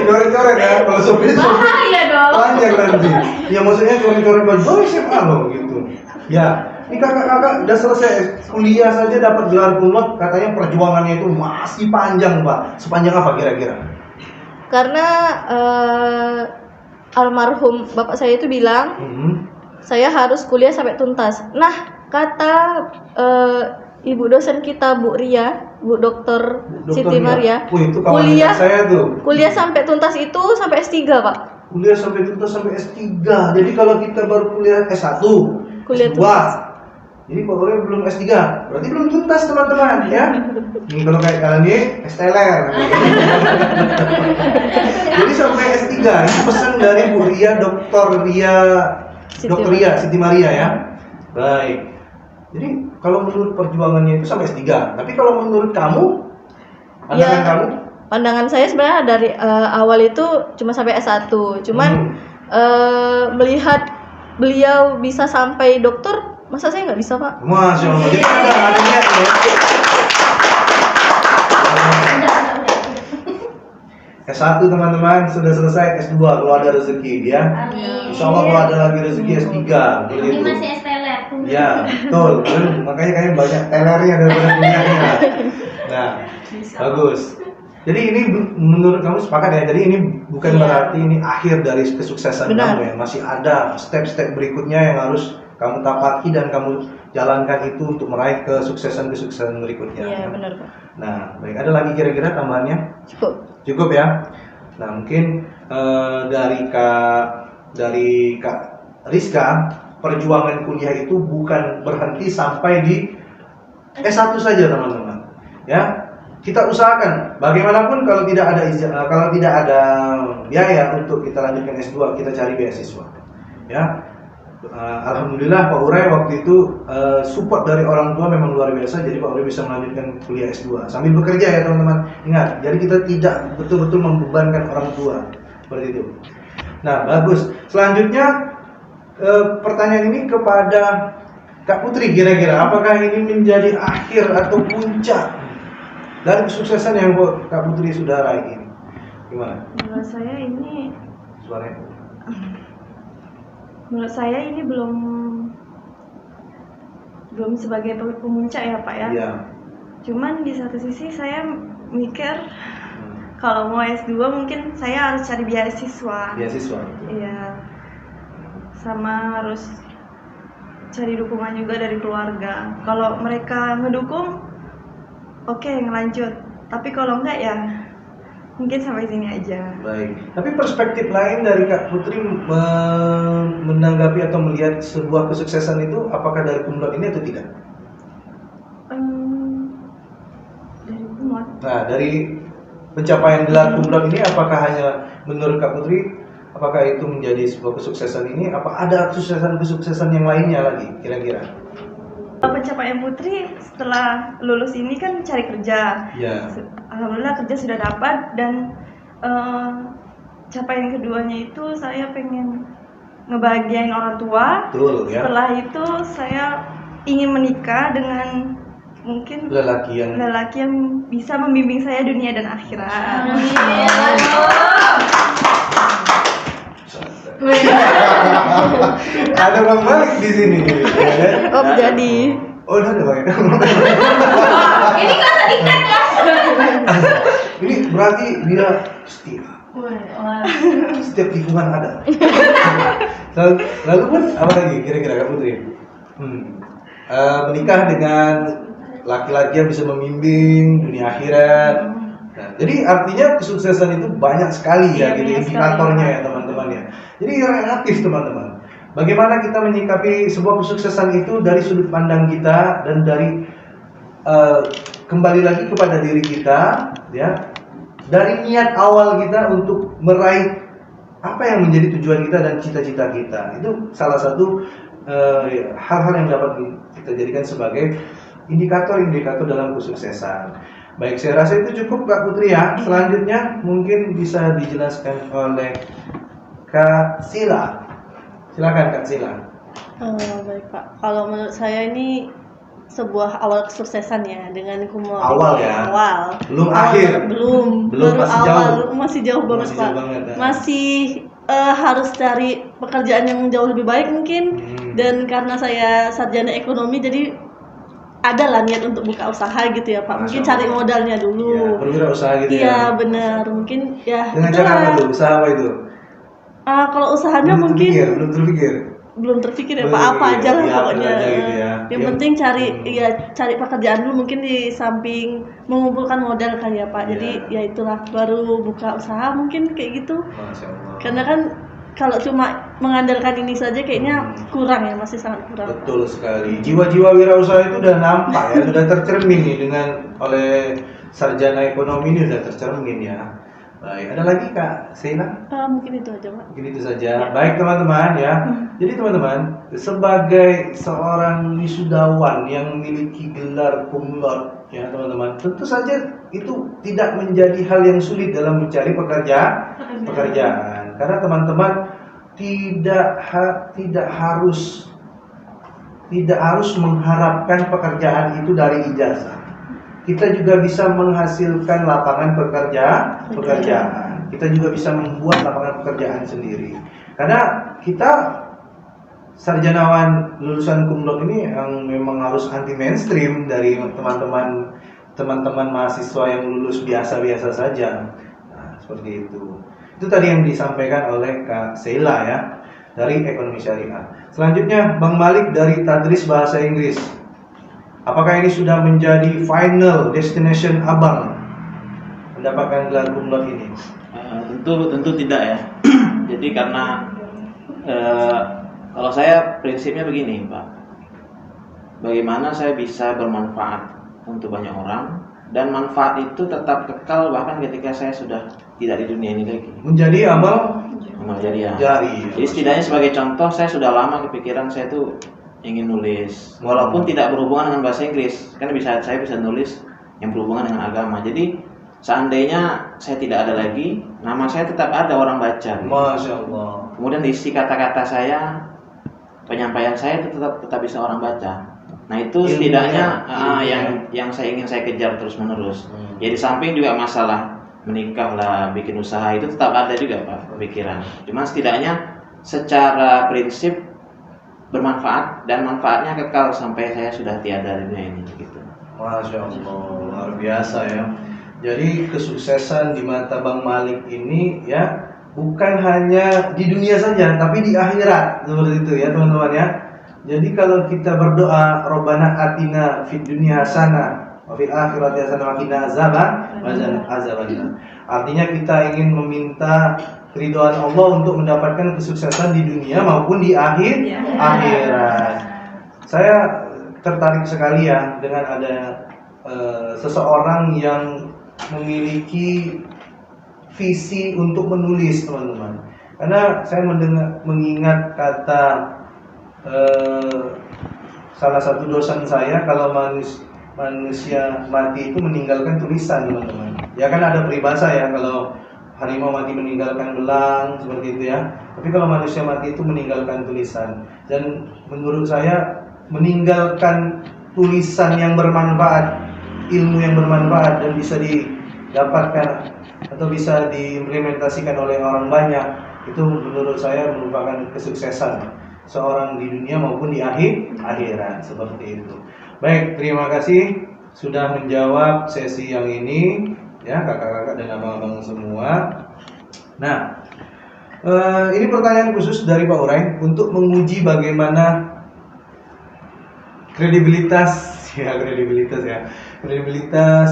Coret-coret ya. Kalau sobek Bahaya dong. panjang nanti. Ya maksudnya coret-coret baju SMA loh gitu. Ya. Ini kakak-kakak udah selesai kuliah saja dapat gelar kumulat, katanya perjuangannya itu masih panjang, Pak. Sepanjang apa kira-kira? Karena almarhum bapak saya itu bilang saya harus kuliah sampai tuntas. Nah, kata ibu dosen kita Bu Ria, Bu Dokter Siti Maria, itu kawan saya tuh. kuliah sampai tuntas itu sampai S3, Pak. Kuliah sampai tuntas sampai S3. Jadi kalau kita baru kuliah S1, Kuliah S2. Jadi Pak Ore belum S3, berarti belum tuntas teman-teman ya. Ini kalau kayak kalian ini STLR. Jadi sampai S3, ini pesan dari Bu Ria, Dokter Ria Siti Maria ya. Baik. Jadi kalau menurut perjuangannya itu sampai S3, tapi kalau menurut kamu, pandangan kamu? Pandangan saya sebenarnya dari awal itu cuma sampai S1, cuman melihat beliau bisa sampai dokter, masa saya nggak bisa, Pak? Masya Allah. Jadi ada niat ya. S1 teman-teman sudah selesai, S2 kalau ada rezeki ya. Insya Allah kalau ada lagi rezeki S3 Ini begitu. masih STLR. Ya, betul. Makanya kayaknya banyak telernya daripada kuliahnya. Nah, bagus. Jadi ini menurut kamu sepakat ya? Jadi ini bukan berarti ini akhir dari kesuksesan Benar. kamu ya. Masih ada step-step berikutnya yang harus kamu tapaki dan kamu jalankan itu untuk meraih kesuksesan berikutnya. Iya, benar, Pak. Nah, baik. Ada lagi kira-kira tambahannya? Cukup ya. Nah, mungkin dari Kak Rizka, perjuangan kuliah itu bukan berhenti sampai di S1 saja, teman-teman. Ya. Kita usahakan bagaimanapun kalau tidak ada biaya untuk kita lanjutkan S2, kita cari beasiswa. Ya. Alhamdulillah Pak Urai waktu itu support dari orang tua memang luar biasa, jadi Pak Urai bisa melanjutkan kuliah S2 sambil bekerja ya teman-teman. Ingat, jadi kita tidak betul-betul membebankan orang tua seperti itu. Nah, bagus. Selanjutnya pertanyaan ini kepada Kak Putri, kira-kira apakah ini menjadi akhir atau puncak dari kesuksesan yang Kak Putri sudah raih ini? Gimana? Menurut saya ini Suaranya? Menurut saya ini belum sebagai pemuncak ya, Pak ya. Iya. Cuman di satu sisi saya mikir kalau mau S2 mungkin saya harus cari beasiswa. Beasiswa. Iya. Sama harus cari dukungan juga dari keluarga. Kalau mereka ngedukung, oke, ngelanjut. Tapi kalau enggak ya mungkin sampai sini aja. Baik. Tapi perspektif lain dari Kak Putri menanggapi atau melihat sebuah kesuksesan itu, apakah dari kumulat ini atau tidak? Dari kumulat. Nah, dari pencapaian gelar kumulat ini, apakah hanya menurut Kak Putri, apakah itu menjadi sebuah kesuksesan ini? Apa ada kesuksesan yang lainnya lagi kira-kira? Pencapaian Putri setelah lulus ini kan cari kerja. Ya. Alhamdulillah kerja sudah dapat, dan capaian keduanya itu saya pengen ngebahagiain orang tua. Betul ya. Setelah itu saya ingin menikah dengan mungkin Lelaki yang bisa membimbing saya dunia dan akhirat. Ada Bang Malik di sini. Ya. Oh, jadi. Oh, udah ada Bang. Ini kan sedikat ya. Ini berarti dia setia. Setiap lingkungan ada. Lalu pun apa lagi kira-kira Kak Putri? Menikah dengan laki-laki yang bisa membimbing dunia akhirat. Nah, jadi artinya kesuksesan itu banyak sekali ya, gitu indikatornya ya teman-teman ya. Jadi relatif teman-teman. Bagaimana kita menyikapi sebuah kesuksesan itu dari sudut pandang kita dan dari kembali lagi kepada diri kita ya. Dari niat awal kita untuk meraih apa yang menjadi tujuan kita dan cita-cita kita. Itu salah satu hal-hal yang dapat kita jadikan sebagai indikator-indikator dalam kesuksesan. Baik, saya rasa itu cukup Kak Putri ya. Selanjutnya mungkin bisa dijelaskan oleh Kak Sila. Silakan Kak Sila. Baik Pak, kalau menurut saya ini sebuah awal kesuksesan ya dengan kumulasi. Awal ya? Awal. Belum Awal, akhir? Belum Belum, baru masih awal. jauh? Masih jauh banget Masih Pak. jauh banget, ya? Masih harus cari pekerjaan yang jauh lebih baik mungkin. Dan karena saya sarjana ekonomi jadi ada lah niat untuk buka usaha gitu ya Pak. Mungkin Masya cari Allah. modalnya Iya, dulu. berwirausaha gitu Iya ya. benar, mungkin ya. Dengan cara apa itulah. tuh? Usaha apa itu? Kalau usahanya mungkin Belum terpikir. belum terpikir ya Belum Pak, apa terpikir. aja lah Ya, apa pokoknya. aja gitu ya. Yang Ya. penting cari pekerjaan dulu mungkin di samping mengumpulkan modal kali ya Pak. Jadi Ya. ya itulah baru buka usaha mungkin kayak gitu. Masya Allah. Karena kan kalau cuma mengandalkan ini saja kayaknya kurang ya, masih sangat kurang. Betul sekali. Jiwa-jiwa wirausaha itu udah nampak ya, sudah tercermin nih dengan oleh sarjana ekonomi ini sudah tercermin ya. Baik, ada lagi Kak Sena? Mungkin itu aja Pak. Mungkin itu saja. Baik teman-teman ya. Jadi teman-teman, sebagai seorang wisudawan yang memiliki gelar cum laude ya teman-teman, tentu saja itu tidak menjadi hal yang sulit dalam mencari pekerjaan. Karena teman-teman tidak harus mengharapkan pekerjaan itu dari ijazah. Kita juga bisa menghasilkan lapangan pekerjaan. Kita juga bisa membuat lapangan pekerjaan sendiri. Karena kita sarjanawan lulusan cum laude ini yang memang harus anti mainstream dari teman-teman mahasiswa yang lulus biasa-biasa saja. Nah, seperti itu. Itu tadi yang disampaikan oleh Kak Sheila ya dari Ekonomi Syariah. Selanjutnya Bang Malik dari Tadris Bahasa Inggris. Apakah ini sudah menjadi final destination Abang mendapatkan gelar cum laude ini? Tentu tidak ya. Jadi karena kalau saya prinsipnya begini Pak, bagaimana saya bisa bermanfaat untuk banyak orang dan manfaat itu tetap kekal bahkan ketika saya sudah tidak di dunia ini lagi. Menjadi amal Jariah. jari. Jadi setidaknya sebagai contoh, saya sudah lama kepikiran saya tuh ingin nulis, walaupun tidak berhubungan dengan bahasa Inggris, kan saya bisa nulis yang berhubungan dengan agama. Jadi seandainya saya tidak ada lagi, nama saya tetap ada orang baca. Masya Allah. Kemudian diisi kata-kata saya, penyampaian saya itu tetap bisa orang baca. Nah itu setidaknya yang saya ingin saya kejar terus menerus. Jadi samping juga masalah menikah lah, bikin usaha itu tetap ada juga Pak pikiran. Cuma setidaknya secara prinsip bermanfaat dan manfaatnya kekal sampai saya sudah tiada di dunia ini gitu. Masya Allah, luar biasa ya. Jadi kesuksesan di mata Bang Malik ini ya bukan hanya di dunia saja, tapi di akhirat seperti itu ya teman-teman ya. Jadi kalau kita berdoa, Rabbana atina fid dunya hasanah wa fil akhirati hasanah wa qina azabannar. Artinya kita ingin meminta ridhoan Allah untuk mendapatkan kesuksesan di dunia maupun di akhirat. Saya tertarik sekali ya dengan ada seseorang yang memiliki visi untuk menulis teman-teman. Karena saya mengingat kata salah satu dosen saya, kalau manusia mati itu meninggalkan tulisan teman-teman. Ya kan ada peribahasa ya, kalau harimau mati meninggalkan belang seperti itu ya. Tapi kalau manusia mati itu meninggalkan tulisan. Dan menurut saya meninggalkan tulisan yang bermanfaat, ilmu yang bermanfaat dan bisa didapatkan atau bisa diimplementasikan oleh orang banyak, itu menurut saya merupakan kesuksesan seorang di dunia maupun di akhirat seperti itu. Baik, terima kasih sudah menjawab sesi yang ini ya kakak-kakak dan abang-abang semua. Nah, ini pertanyaan khusus dari Pak Urai untuk menguji bagaimana kredibilitas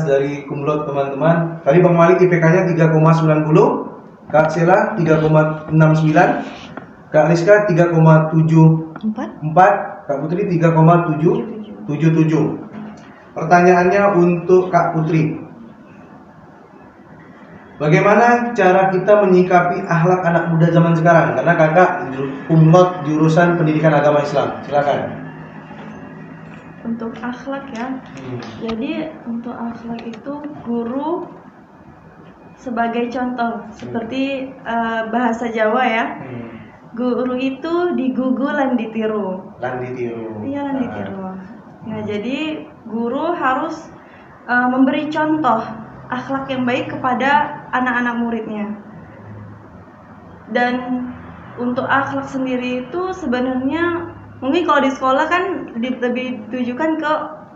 dari cum laude teman-teman. Tadi Bang Malik IPK-nya 3,90, Kak Sheila 3,69, Kak Rizka 3,74, Kak Putri 3,77. Pertanyaannya untuk Kak Putri. Bagaimana cara kita menyikapi akhlak anak muda zaman sekarang? Karena kakak cum laude jurusan Pendidikan Agama Islam. Silakan. untuk akhlak ya. Jadi untuk akhlak itu guru sebagai contoh seperti bahasa Jawa ya. Guru itu digugu lan ditiru. Lan ditiru. Iya, lan ditiru. Nah, jadi guru harus memberi contoh akhlak yang baik kepada anak-anak muridnya. Dan untuk akhlak sendiri itu sebenarnya mungkin kalau di sekolah kan lebih ditujukan ke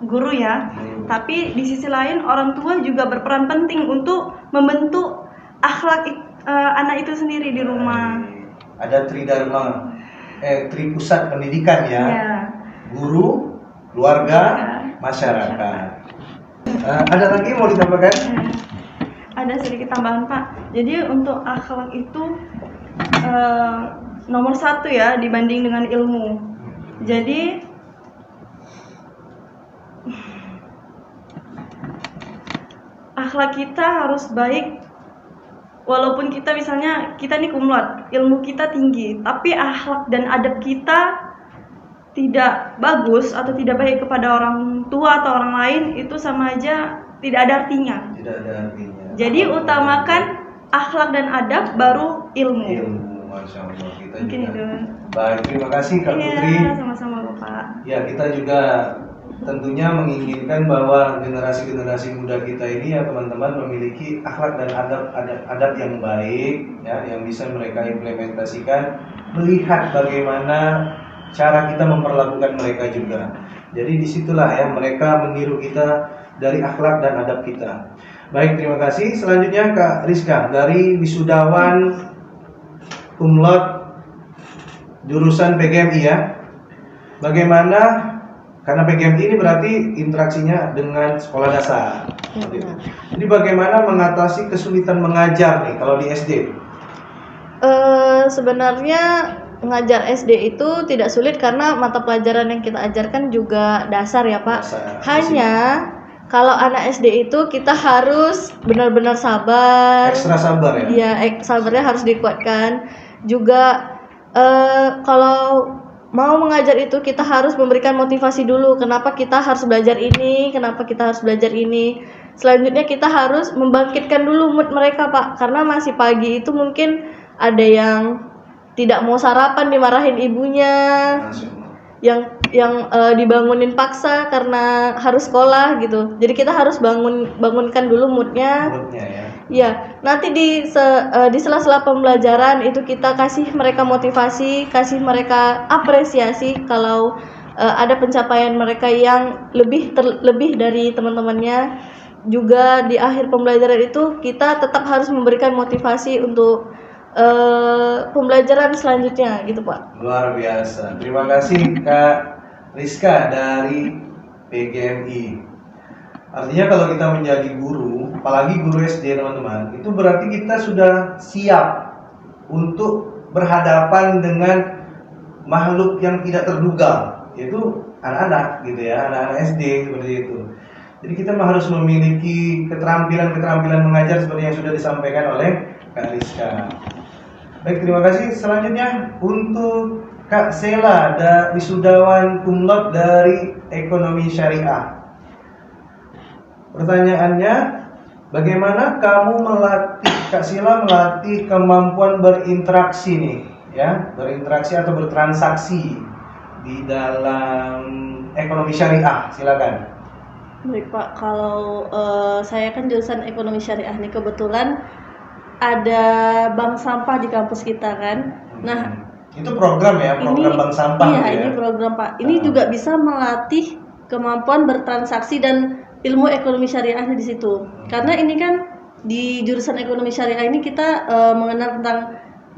guru ya. Tapi di sisi lain orang tua juga berperan penting untuk membentuk akhlak anak itu sendiri di rumah. Ada tridharma, tripusat pendidikan ya. Ya. Guru, keluarga, masyarakat. Ada lagi mau ditambahkan? Ada sedikit tambahan Pak. Jadi untuk akhlak itu nomor 1 ya dibanding dengan ilmu. Jadi akhlak kita harus baik. Walaupun kita misalnya kita nih cum laude, ilmu kita tinggi, tapi akhlak dan adab kita tidak bagus atau tidak baik kepada orang tua atau orang lain, itu sama aja tidak ada artinya. Tidak ada artinya. Jadi utamakan akhlak dan adab baru ilmu. Ilmu, Masya Allah. Kita Mungkin juga. itu. Baik, terima kasih Kak Putri. Iya, sama-sama Bapak. Ya, kita juga tentunya menginginkan bahwa generasi-generasi muda kita ini ya teman-teman memiliki akhlak dan adab yang baik ya, yang bisa mereka implementasikan, melihat bagaimana cara kita memperlakukan mereka juga. Jadi disitulah ya mereka meniru kita dari akhlak dan adab kita. Baik, terima kasih. Selanjutnya Kak Rizka dari wisudawan cum laude jurusan PGMI ya. Bagaimana, karena PGMI ini berarti interaksinya dengan sekolah dasar. Jadi bagaimana mengatasi kesulitan mengajar nih kalau di SD? Sebenarnya mengajar SD itu tidak sulit karena mata pelajaran yang kita ajarkan juga dasar ya Pak. Dasar. Hanya kalau anak SD itu kita harus benar-benar sabar. Ekstra sabar ya? Iya, sabarnya harus dikuatkan. Juga kalau mau mengajar itu kita harus memberikan motivasi dulu. Kenapa kita harus belajar ini? Kenapa kita harus belajar ini? Selanjutnya kita harus membangkitkan dulu mood mereka Pak. Karena masih pagi itu mungkin ada yang tidak mau sarapan dimarahin ibunya. Yang dibangunin paksa karena harus sekolah gitu. Jadi kita harus bangunkan dulu moodnya. Moodnya ya. Ya, nanti di sela-sela pembelajaran itu kita kasih mereka motivasi, kasih mereka apresiasi kalau ada pencapaian mereka yang lebih dari teman-temannya. Juga di akhir pembelajaran itu kita tetap harus memberikan motivasi untuk pembelajaran selanjutnya gitu Pak. Luar biasa. Terima kasih Kak Rizka dari PGMI. Artinya kalau kita menjadi guru, apalagi guru SD teman-teman, itu berarti kita sudah siap untuk berhadapan dengan makhluk yang tidak terduga, yaitu anak-anak gitu ya, anak-anak SD seperti itu. Jadi kita harus memiliki keterampilan mengajar seperti yang sudah disampaikan oleh Kak Rizka. Baik, terima kasih. Selanjutnya untuk Kak Sela, ada wisudawan cum laude dari Ekonomi Syariah. Pertanyaannya, bagaimana kamu Kak Sela melatih kemampuan berinteraksi nih, ya, berinteraksi atau bertransaksi di dalam ekonomi syariah? Silakan. Baik Pak, kalau saya kan jurusan ekonomi syariah nih, kebetulan ada bank sampah di kampus kita kan. Nah, itu program ya, program bank sampah. Iya, ya? ini program Pak. Ini juga bisa melatih kemampuan bertransaksi dan ilmu ekonomi syariahnya di situ. Karena ini kan di jurusan ekonomi syariah ini kita mengenal tentang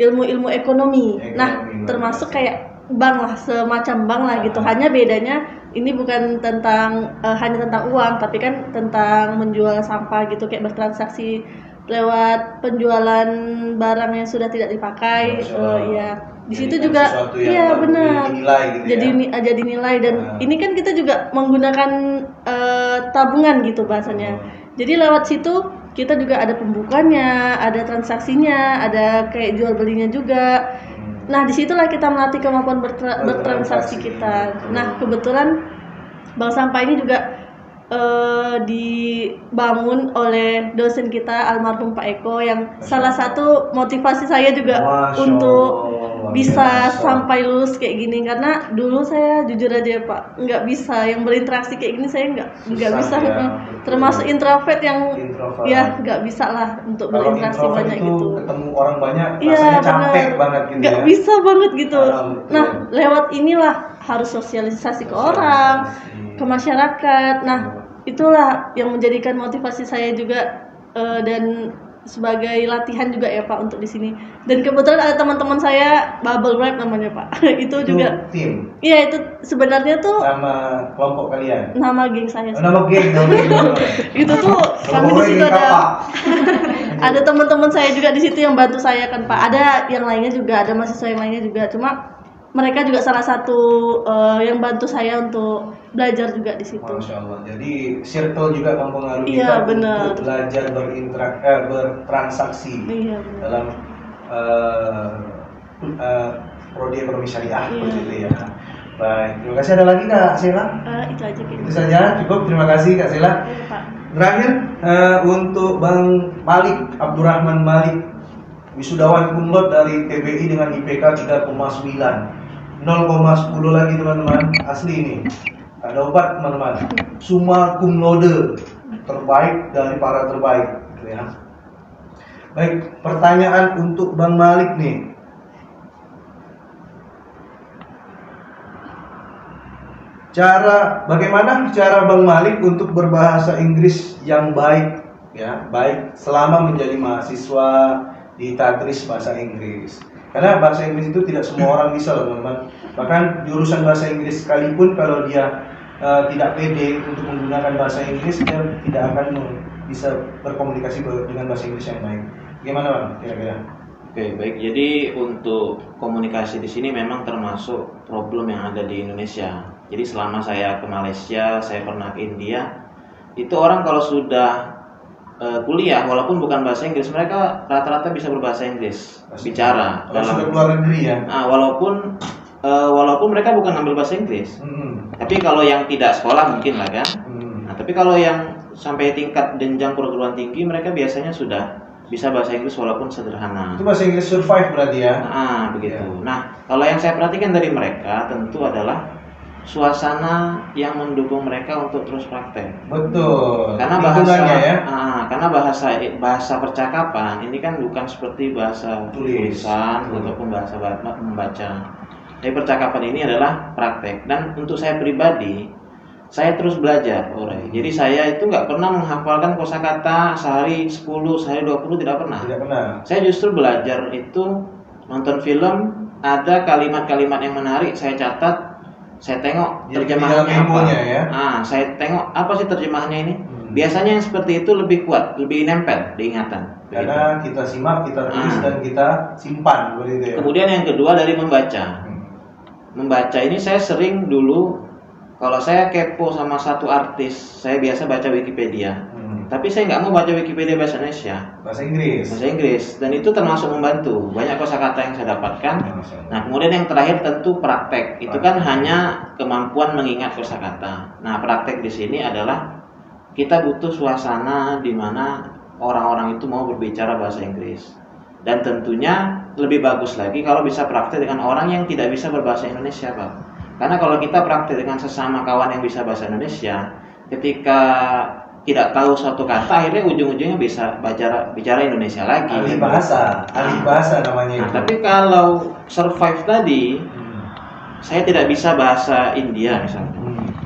ilmu-ilmu ekonomi. Nah, termasuk kayak bank lah, semacam bank lah gitu. Hanya bedanya ini bukan tentang hanya tentang uang, tapi kan tentang menjual sampah gitu, kayak bertransaksi lewat penjualan barang yang sudah tidak dipakai. Ya, di situ juga iya benar. Jadi nilai dan ini kan kita juga menggunakan tabungan gitu bahasanya. Jadi lewat situ kita juga ada pembukanya, ada transaksinya, ada kayak jual belinya juga. Nah, disitulah kita melatih kemampuan bertransaksi kita. Nah, kebetulan bank sampah ini juga dibangun oleh dosen kita almarhum Pak Eko yang salah satu motivasi saya juga Masya untuk Allah, luar bisa biasa. sampai lulus kayak gini, karena dulu saya jujur aja ya Pak nggak bisa yang berinteraksi kayak gini, saya nggak Susah bisa ya, betul. termasuk introvert yang Introvert. ya nggak bisa lah untuk Kalau berinteraksi introvert banyak itu gitu. ketemu orang banyak Iya rasanya capek benar, banget gitu nggak ya. bisa banget gitu. Betul. Nah lewat inilah harus sosialisasi ke orang, ke masyarakat. Nah itulah yang menjadikan motivasi saya juga dan sebagai latihan juga ya Pak untuk di sini. Dan kebetulan ada teman-teman saya Bubble Wrap namanya Pak. Itu juga. Tim Iya itu sebenarnya tuh sama kelompok kalian. nama geng saya. Oh, nama geng. Itu tuh kami di situ ada teman-teman saya juga di situ yang bantu saya kan Pak. Ada yang lainnya juga, ada mahasiswa yang lainnya juga. Cuma mereka juga salah satu yang bantu saya untuk belajar juga di situ. Masya Allah. Jadi circle juga mempengaruhi Iya, kita benar. untuk belajar bertransaksi Iya benar. dalam prodi ekonomi syariah Iya. seperti itu ya. Baik, terima kasih. Ada lagi Kak Sela? Itu aja Itu kayaknya. saja, cukup. Terima kasih Kak Sela. Iya, Pak. Terakhir untuk Bang Malik Abdurrahman Malik, wisudawan cum laude dari TBI dengan IPK 3,9. 0,10 lagi teman-teman, asli ini. Ada obat teman-teman. Summa cum laude, terbaik dari para terbaik, gitu ya. Baik, pertanyaan untuk Bang Malik nih. Bagaimana cara Bang Malik untuk berbahasa Inggris yang baik, ya, baik selama menjadi mahasiswa di Tadris Bahasa Inggris. Karena bahasa Inggris itu tidak semua orang bisa loh teman-teman. Bahkan jurusan bahasa Inggris sekalipun kalau dia tidak pede untuk menggunakan bahasa Inggris, dia tidak akan bisa berkomunikasi dengan bahasa Inggris yang baik. Gimana Bang kira-kira? Oke, baik. Jadi untuk komunikasi di sini memang termasuk problem yang ada di Indonesia. Jadi selama saya ke Malaysia, saya pernah ke India, itu orang kalau sudah kuliah walaupun bukan bahasa Inggris, mereka rata-rata bisa berbahasa Inggris, bicara Kalau sudah keluar negeri ya. walaupun mereka bukan ambil bahasa Inggris. Tapi kalau yang tidak sekolah mungkin lah kan. Nah, tapi kalau yang sampai tingkat jenjang perguruan tinggi, mereka biasanya sudah bisa bahasa Inggris walaupun sederhana. Itu bahasa Inggris survive berarti ya. Begitu. Ya. Nah, kalau yang saya perhatikan dari mereka tentu adalah suasana yang mendukung mereka untuk terus praktek. Betul. Karena Lingkungannya ya. karena bahasa percakapan ini kan bukan seperti bahasa tulisan ataupun bahasa membaca. Tapi percakapan ini adalah praktek. Dan untuk saya pribadi, saya terus belajar, Jadi saya itu nggak pernah menghafalkan kosakata sehari 10, sehari 20, tidak pernah. Tidak pernah. Saya justru belajar itu nonton film, ada kalimat-kalimat yang menarik, saya catat, saya tengok Jadi terjemahannya dalam apa. ilmunya ya. Saya tengok apa sih terjemahannya ini. Biasanya yang seperti itu lebih kuat, lebih nempel di ingatan. Karena kita simak, kita tulis dan kita simpan begitu ya. Kemudian yang kedua dari membaca. Membaca ini saya sering dulu, kalau saya kepo sama satu artis, saya biasa baca Wikipedia. Tapi saya nggak mau baca Wikipedia bahasa Indonesia, Bahasa Inggris. bahasa Inggris, dan itu termasuk membantu. Banyak kosakata yang saya dapatkan. Nah, kemudian yang terakhir tentu praktek. Itu kan hanya kemampuan mengingat kosakata. Nah, praktek di sini adalah kita butuh suasana di mana orang-orang itu mau berbicara bahasa Inggris. Dan tentunya lebih bagus lagi kalau bisa praktek dengan orang yang tidak bisa berbahasa Indonesia, Pak. Karena kalau kita praktek dengan sesama kawan yang bisa bahasa Indonesia, ketika tidak tahu suatu kata, akhirnya ujung-ujungnya bisa bicara Indonesia lagi. Ahli bahasa namanya itu. Nah, tapi kalau survive tadi, saya tidak bisa bahasa India misalnya.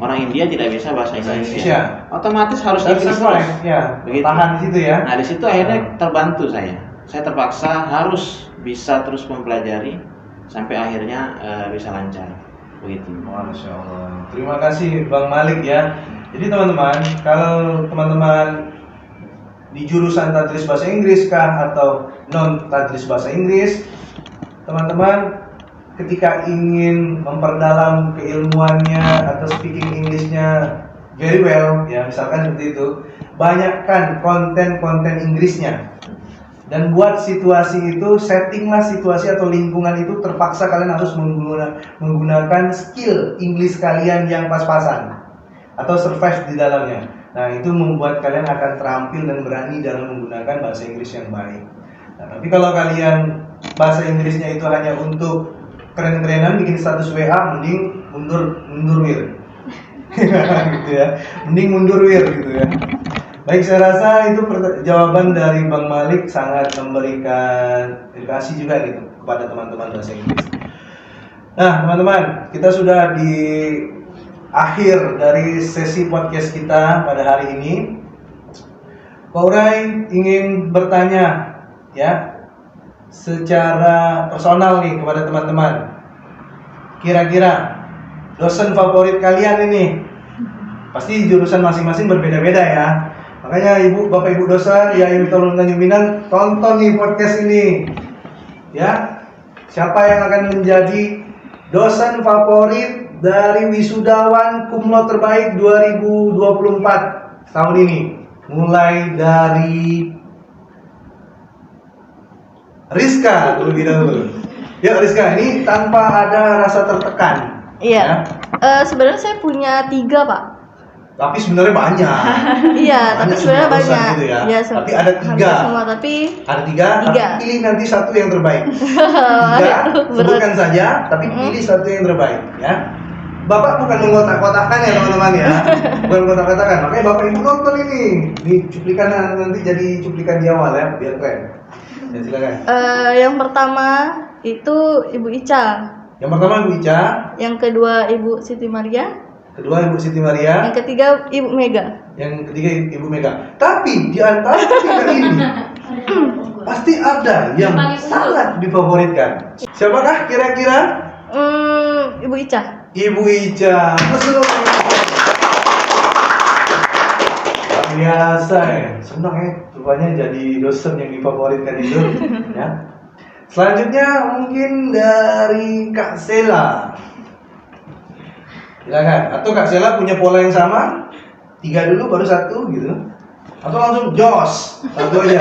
Orang India tidak bisa bahasa Indonesia. Otomatis harus Inggris terus. Ya, Begitu. tahan di situ ya. Nah, di situ akhirnya terbantu saya. Saya terpaksa harus bisa terus mempelajari sampai akhirnya bisa lancar. Begitu. Masya Allah. Terima kasih Bang Malik ya. Jadi teman-teman, kalau teman-teman di jurusan Tadris Bahasa Inggris kah atau non Tadris Bahasa Inggris, teman-teman ketika ingin memperdalam keilmuannya atau speaking Englishnya very well, ya misalkan seperti itu, banyakkan konten-konten Inggrisnya. Dan buat situasi itu, settinglah situasi atau lingkungan itu terpaksa kalian harus menggunakan skill Inggris kalian yang pas-pasan. atau survive di dalamnya. Nah, itu membuat kalian akan terampil dan berani dalam menggunakan bahasa Inggris yang baik. Nah, tapi kalau kalian bahasa Inggrisnya itu hanya untuk keren-kerenan, bikin status WA, mending mundur wir. Gitu ya. Mending mundur wir gitu ya. Baik, saya rasa itu jawaban dari Bang Malik sangat memberikan edukasi juga gitu kepada teman-teman bahasa Inggris. Nah, teman-teman, kita sudah di akhir dari sesi podcast kita pada hari ini. Pak Uray ingin bertanya ya secara personal nih kepada teman-teman. Kira-kira dosen favorit kalian ini, pasti jurusan masing-masing berbeda-beda ya. Makanya Bapak Ibu dosen yang Tolong Tanjung Pinang, tonton nih podcast ini. Ya. Siapa yang akan menjadi dosen favorit dari wisudawan kumlot terbaik 2024 tahun ini? Mulai dari Rizka terlebih dahulu. Ya Rizka, ini tanpa ada rasa tertekan. Iya. Sebenarnya saya punya 3, Pak. Tapi sebenarnya banyak. Iya, tapi sebenarnya dosen banyak. gitu ya. Iya, Tapi ada 3. hampir semua, tapi Ada 3. Tapi pilih nanti satu yang terbaik. 3, sebutkan saja, tapi pilih satu yang terbaik ya. Bapak bukan mengkotak-kotakan ya teman-teman ya. Bukan mengkotak-kotakan. Makanya Bapak Ibu nonton ini. Ini cuplikan nanti jadi cuplikan di awal ya, biar keren. Ya, silakan. Yang pertama itu Ibu Ica. Yang pertama Ibu Ica. Yang kedua Ibu Siti Maria. Kedua Ibu Siti Maria. Yang ketiga Ibu Mega. Yang ketiga Ibu Mega. Tapi di antara ketiga ini pasti ada yang sangat difavoritkan. Siapakah kira-kira? Ibu Ica. Ibu Ica. Biasa ya. Senang ya. Rupanya jadi dosen yang difavoritkan itu. Ya. Selanjutnya mungkin dari Kak Sela. Silakan. Atau Kak Sela punya pola yang sama? 3 dulu baru 1 gitu. Atau langsung jos 1 aja.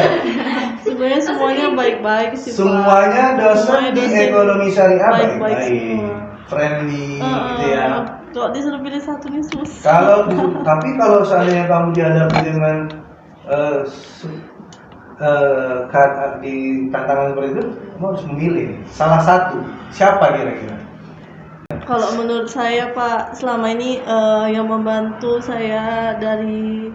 Sebenarnya semuanya baik-baik sih, Pak. Semuanya dosen Semuanya di dosen ekonomi syariah baik-baik baik-baik. semua. Friendly gitu ya. Kalau disuruh pilih satu nih susah. Tapi kalau seandainya kamu dihadapi dengan di tantangan seperti itu, kamu harus memilih salah satu. Siapa kira-kira? Kalau menurut saya Pak, selama ini yang membantu saya dari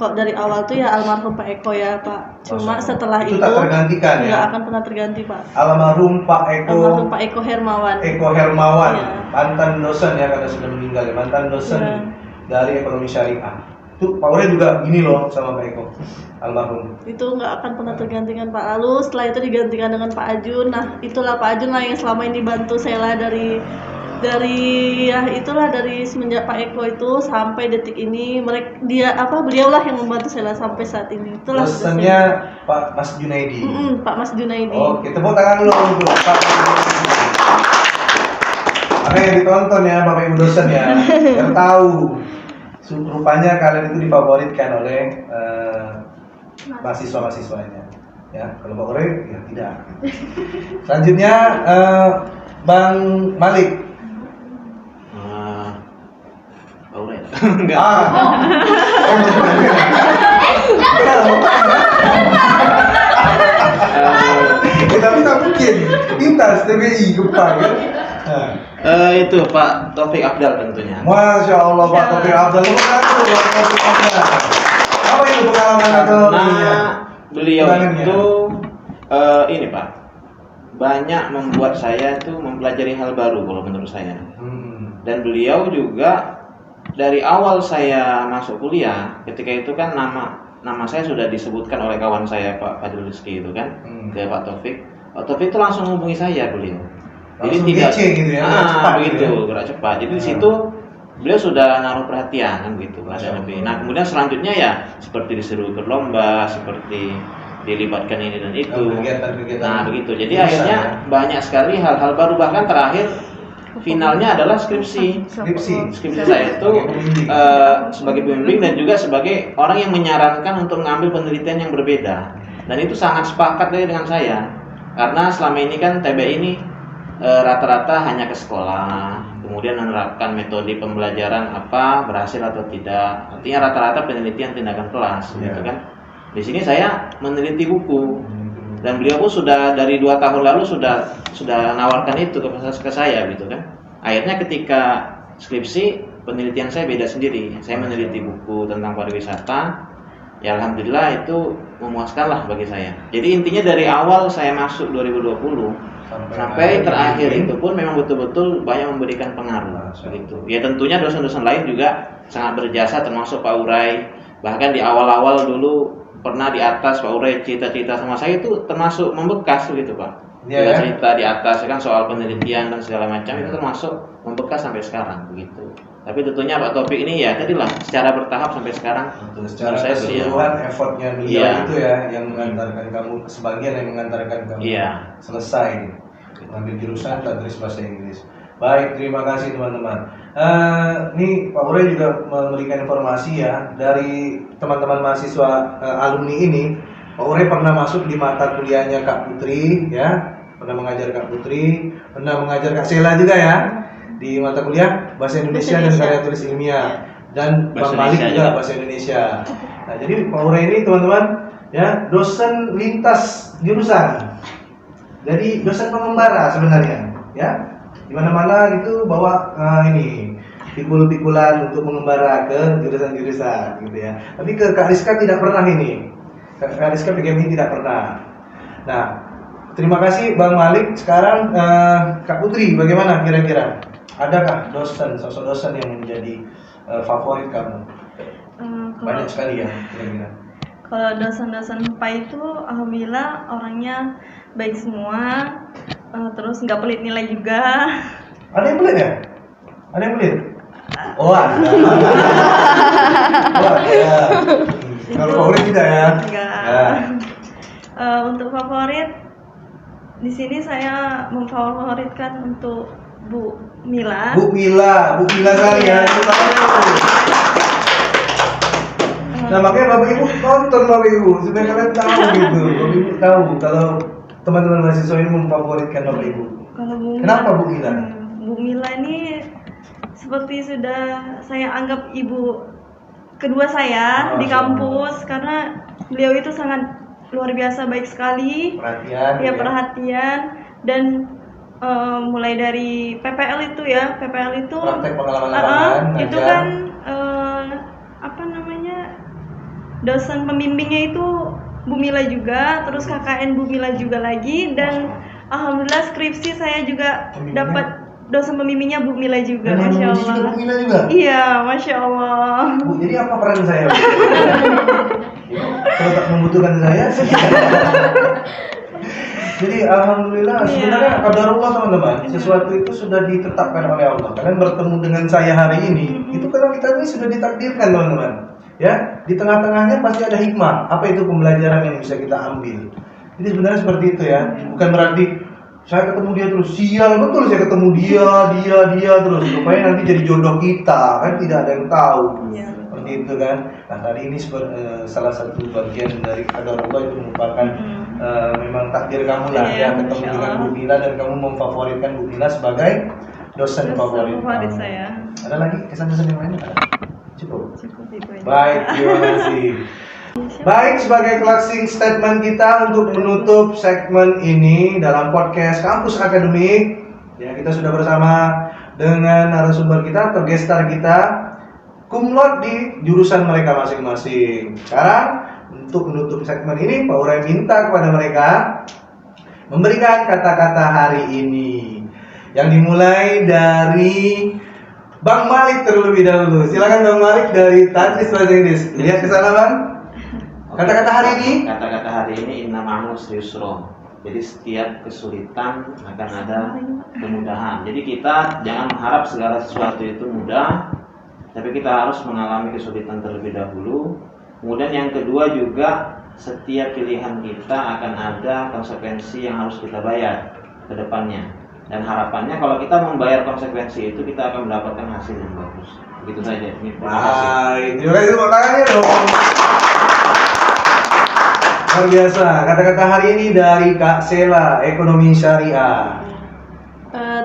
kok dari awal tuh ya almarhum Pak Eko ya Pak. Cuma setelah itu tak tergantikan ya. nggak akan pernah terganti Pak. Almarhum Pak Eko. Almarhum Pak Eko Hermawan. Eko Hermawan, Ya. mantan dosen ya karena sudah meninggal ya, mantan dosen Ya. dari ekonomi syariah. Tuh Pak Ure juga gini loh sama Pak Eko, almarhum. Itu nggak akan pernah tergantikan Pak. Lalu setelah itu digantikan dengan Pak Ajun. Nah itulah Pak Ajun lah yang selama ini bantu saya lah dari ya itulah dari semenjak Pak Eko itu sampai detik ini beliaulah yang membantu saya lah sampai saat ini. Itulah Dosennya Pak Mas Junaidi. Pak Mas Junaidi. Oke, tepuk tangan dulu untuk Pak Junaidi. Makanya ditonton ya Bapak Ibu dosen ya, biar tahu. Rupanya kalian itu difavoritkan oleh mahasiswa-mahasiswanya. Ya, kalau Pak Ure ya tidak. Selanjutnya Bang Malik. Pak Ure. Enggak. Tapi tak mungkin. Pintas TBI Gepang kan. Itu Pak Taufik Abdal tentunya. Masya Allah Pak Taufik Abdal. Apa itu pengalaman atau beliau itu ini Pak, banyak membuat saya itu mempelajari hal baru kalau menurut saya. Dan beliau juga dari awal saya masuk kuliah, ketika itu kan nama saya sudah disebutkan oleh kawan saya Pak Fadil Rizky itu kan ke Pak Taufik. Pak Taufik itu langsung hubungi saya beliau. Jadi tidak gitu ya, cepat begitu, gitu ya. gerak cepat. Jadi di situ beliau sudah naruh perhatian kan gitu, ada lebih. Nah kemudian selanjutnya ya seperti disuruh ikut lomba, seperti dilibatkan ini dan itu. Kegiatan-kegiatan. Nah begitu. Jadi akhirnya banyak sekali hal-hal baru, bahkan terakhir finalnya adalah skripsi saya itu sebagai pembimbing dan juga sebagai orang yang menyarankan untuk mengambil penelitian yang berbeda. Dan itu sangat sepakat dengan saya, karena selama ini kan TB ini rata-rata hanya ke sekolah, kemudian menerapkan metode pembelajaran apa berhasil atau tidak. Artinya rata-rata penelitian tindakan kelas, gitu kan. Di sini saya meneliti buku, dan beliau pun sudah dari 2 tahun lalu sudah nawarkan itu ke saya, gitu kan. Akhirnya ketika skripsi penelitian saya beda sendiri. Saya meneliti buku tentang pariwisata. Ya alhamdulillah itu memuaskan lah bagi saya. Jadi intinya dari awal saya masuk 2020 sampai terakhir itu pun memang betul-betul banyak memberikan pengaruh begitu. Ya tentunya dosen-dosen lain juga sangat berjasa, termasuk Pak Urai. Bahkan di awal-awal dulu pernah di atas Pak Urai cerita-cerita sama saya itu termasuk membekas begitu Pak. Cerita di atas kan soal penelitian dan segala macam itu termasuk membekas sampai sekarang begitu. Tapi tentunya Pak Taufik ini ya tadilah secara bertahap sampai sekarang. Betul, secara keseluruhan effortnya beliau itu ya yang mengantarkan kamu, sebagian yang mengantarkan kamu selesai mengambil jurusan tadris bahasa Inggris. Baik, terima kasih teman-teman. Ini Pak Urai juga memberikan informasi ya dari teman-teman mahasiswa alumni ini. Pak Urai pernah masuk di mata kuliahnya Kak Putri ya, pernah mengajar Kak Putri, pernah mengajar Kak Sela juga ya di mata kuliah bahasa Indonesia dan karya tulis ilmiah, dan Bang Malik juga bahasa Indonesia. Nah, jadi Pak Urai ini teman-teman ya dosen lintas jurusan. Jadi dosen pengembara sebenarnya ya. Di mana-mana itu bawa ini pikul-pikulan untuk mengembara ke jurusan-jurusan gitu ya. Tapi ke Kak Rizka tidak pernah ini. Kak Rizka PGMI tidak pernah. Nah, terima kasih Bang Malik. Sekarang Kak Putri bagaimana kira-kira? Adakah dosen, sosok dosen yang menjadi favorit kamu? Banyak sekali ya kira-kira. Kalau dosen-dosen MPA itu alhamdulillah orangnya baik semua, terus nggak pelit nilai juga. Ada yang pelit ya? Ada yang pelit? Oh ada. Oh ada. Kalau favorit tidak ya? Enggak. Untuk favorit di sini saya memfavoritkan untuk Bu Mila. Bu Mila sekali ya. Nah makanya Bapak Ibu tonton Bapak Ibu supaya kalian tahu gitu. Bapak Ibu tahu kalau teman-teman mahasiswa ini memfavoritkan Bapak Ibu. Kalau Bu Mila, kenapa Bu Mila? Bu Mila ini seperti sudah saya anggap ibu kedua saya di kampus, karena beliau itu sangat luar biasa baik sekali. Perhatian dan mulai dari PPL itu ya, PPL itu praktek pengalaman lapangan, itu kan apa namanya, dosen pembimbingnya itu Bu Mila juga, terus KKN Bu Mila juga lagi, dan alhamdulillah skripsi saya juga dapat dosen pembimbingnya Bu Mila juga. Masya Allah. Bu Mila juga? Iya, Masya Allah. Bu, jadi apa peran saya? Kalau tak membutuhkan saya sih. Jadi alhamdulillah sebenarnya qadarullah teman-teman, sesuatu itu sudah ditetapkan oleh Allah. Kalian bertemu dengan saya hari ini, itu karena kita ini sudah ditakdirkan teman-teman. Ya, di tengah-tengahnya pasti ada hikmah. Apa itu pembelajaran yang bisa kita ambil? Jadi sebenarnya seperti itu ya. Bukan berarti saya ketemu dia terus, sial betul saya ketemu dia terus supaya nanti jadi jodoh kita, kan tidak ada yang tahu. Seperti itu kan. Nah, tadi ini salah satu bagian dari qadarullah itu merupakan memang takdir kamu lah ya, ketemu dengan Bu Mila dan kamu memfavoritkan Bu Mila sebagai dosen favorit saya. Ada lagi kesan-kesan yang lain? Ada? Cukup itu aja. Baik, terima kasih. Baik, sebagai closing statement kita untuk menutup segmen ini dalam podcast Kampus Akademik, ya kita sudah bersama dengan narasumber kita atau gestar kita, cum laude di jurusan mereka masing-masing. Sekarang untuk menutup segmen ini, Pak Urai minta kepada mereka memberikan kata-kata hari ini yang dimulai dari Bang Malik terlebih dahulu. Silakan Bang Malik dari Tadris Bahasa Inggris. Lihat ke sana Bang. Kata-kata hari ini. Kata-kata hari ini inna ma'al usri yusra. Jadi setiap kesulitan akan ada kemudahan. Jadi kita jangan mengharap segala sesuatu itu mudah, tapi kita harus mengalami kesulitan terlebih dahulu. Kemudian yang kedua juga setiap pilihan kita akan ada konsekuensi yang harus kita bayar ke depannya. Dan harapannya kalau kita membayar konsekuensi itu kita akan mendapatkan hasil yang bagus. Begitu saja. Terima kasih. Terima kasih, tepuk tangannya dong. Luar biasa. Kata-kata hari ini dari Kak Sela, Ekonomi Syariah.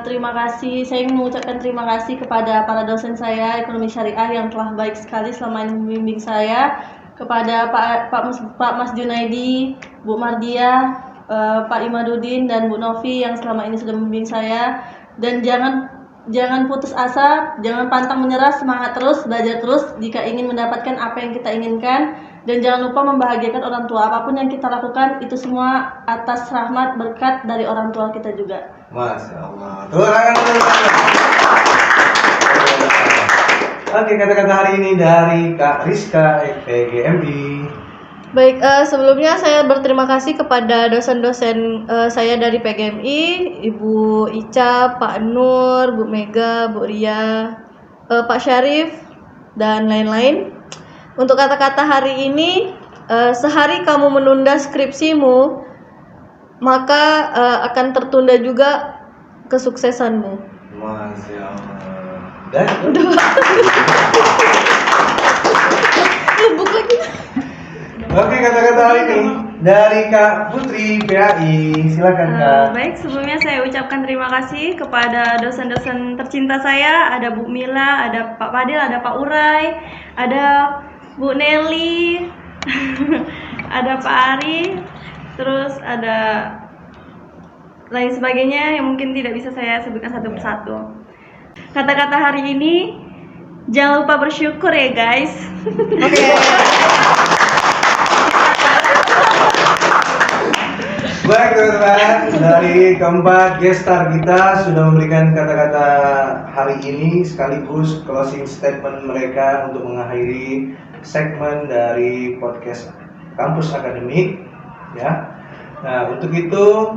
terima kasih. Saya ingin mengucapkan terima kasih kepada para dosen saya ekonomi syariah yang telah baik sekali selama ini membimbing saya, kepada Pak Mas Junaidi, Bu Mardia, Pak Imadudin dan Bu Novi yang selama ini sudah membimbing saya. Dan jangan putus asa, jangan pantang menyerah, semangat terus, belajar terus jika ingin mendapatkan apa yang kita inginkan. Dan jangan lupa membahagiakan orang tua. Apapun yang kita lakukan itu semua atas rahmat berkat dari orang tua kita juga. Masya Allah. Oke, kata-kata hari ini dari Kak Rizka PGMI. Baik, sebelumnya saya berterima kasih kepada dosen-dosen saya dari PGMI, Ibu Ica, Pak Nur, Bu Mega, Bu Ria, Pak Syarif, dan lain-lain. Untuk kata-kata hari ini, sehari kamu menunda skripsimu, maka akan tertunda juga kesuksesanmu. Masya Allah. Dan Buka lagi. oke, kata-kata hari ini dari Kak Putri PAI. Silakan Kak. Baik, sebelumnya saya ucapkan terima kasih kepada dosen-dosen tercinta saya. Ada Bu Mila, ada Pak Fadil, ada Pak Urai, ada Bu Nelly, ada Pak Ari, terus ada lain sebagainya yang mungkin tidak bisa saya sebutkan satu persatu. Kata-kata hari ini, jangan lupa bersyukur ya guys. Oke. Baik teman-teman, dari keempat gestar kita sudah memberikan kata-kata hari ini sekaligus closing statement mereka untuk mengakhiri segmen dari podcast Kampus Akademik, ya. Nah, untuk itu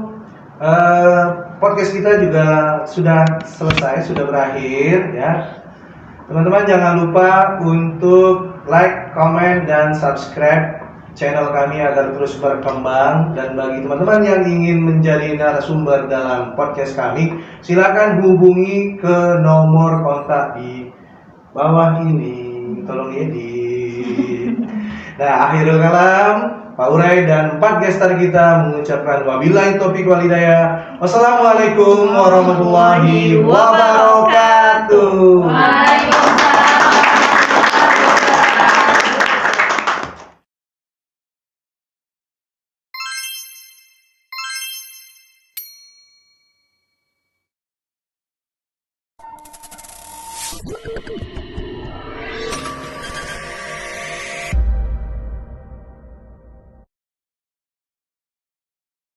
podcast kita juga sudah selesai, sudah berakhir, ya. Teman-teman jangan lupa untuk like, comment, dan subscribe channel kami agar terus berkembang. Dan bagi teman-teman yang ingin menjadi narasumber dalam podcast kami, silakan hubungi ke nomor kontak di bawah ini. Tolong edit. Nah, akhirul kalam, Pak Urai dan 4 gestar kita mengucapkan wabillahi taufiq wal hidayah. Wassalamualaikum warahmatullahi wabarakatuh. Waalaikumsalam.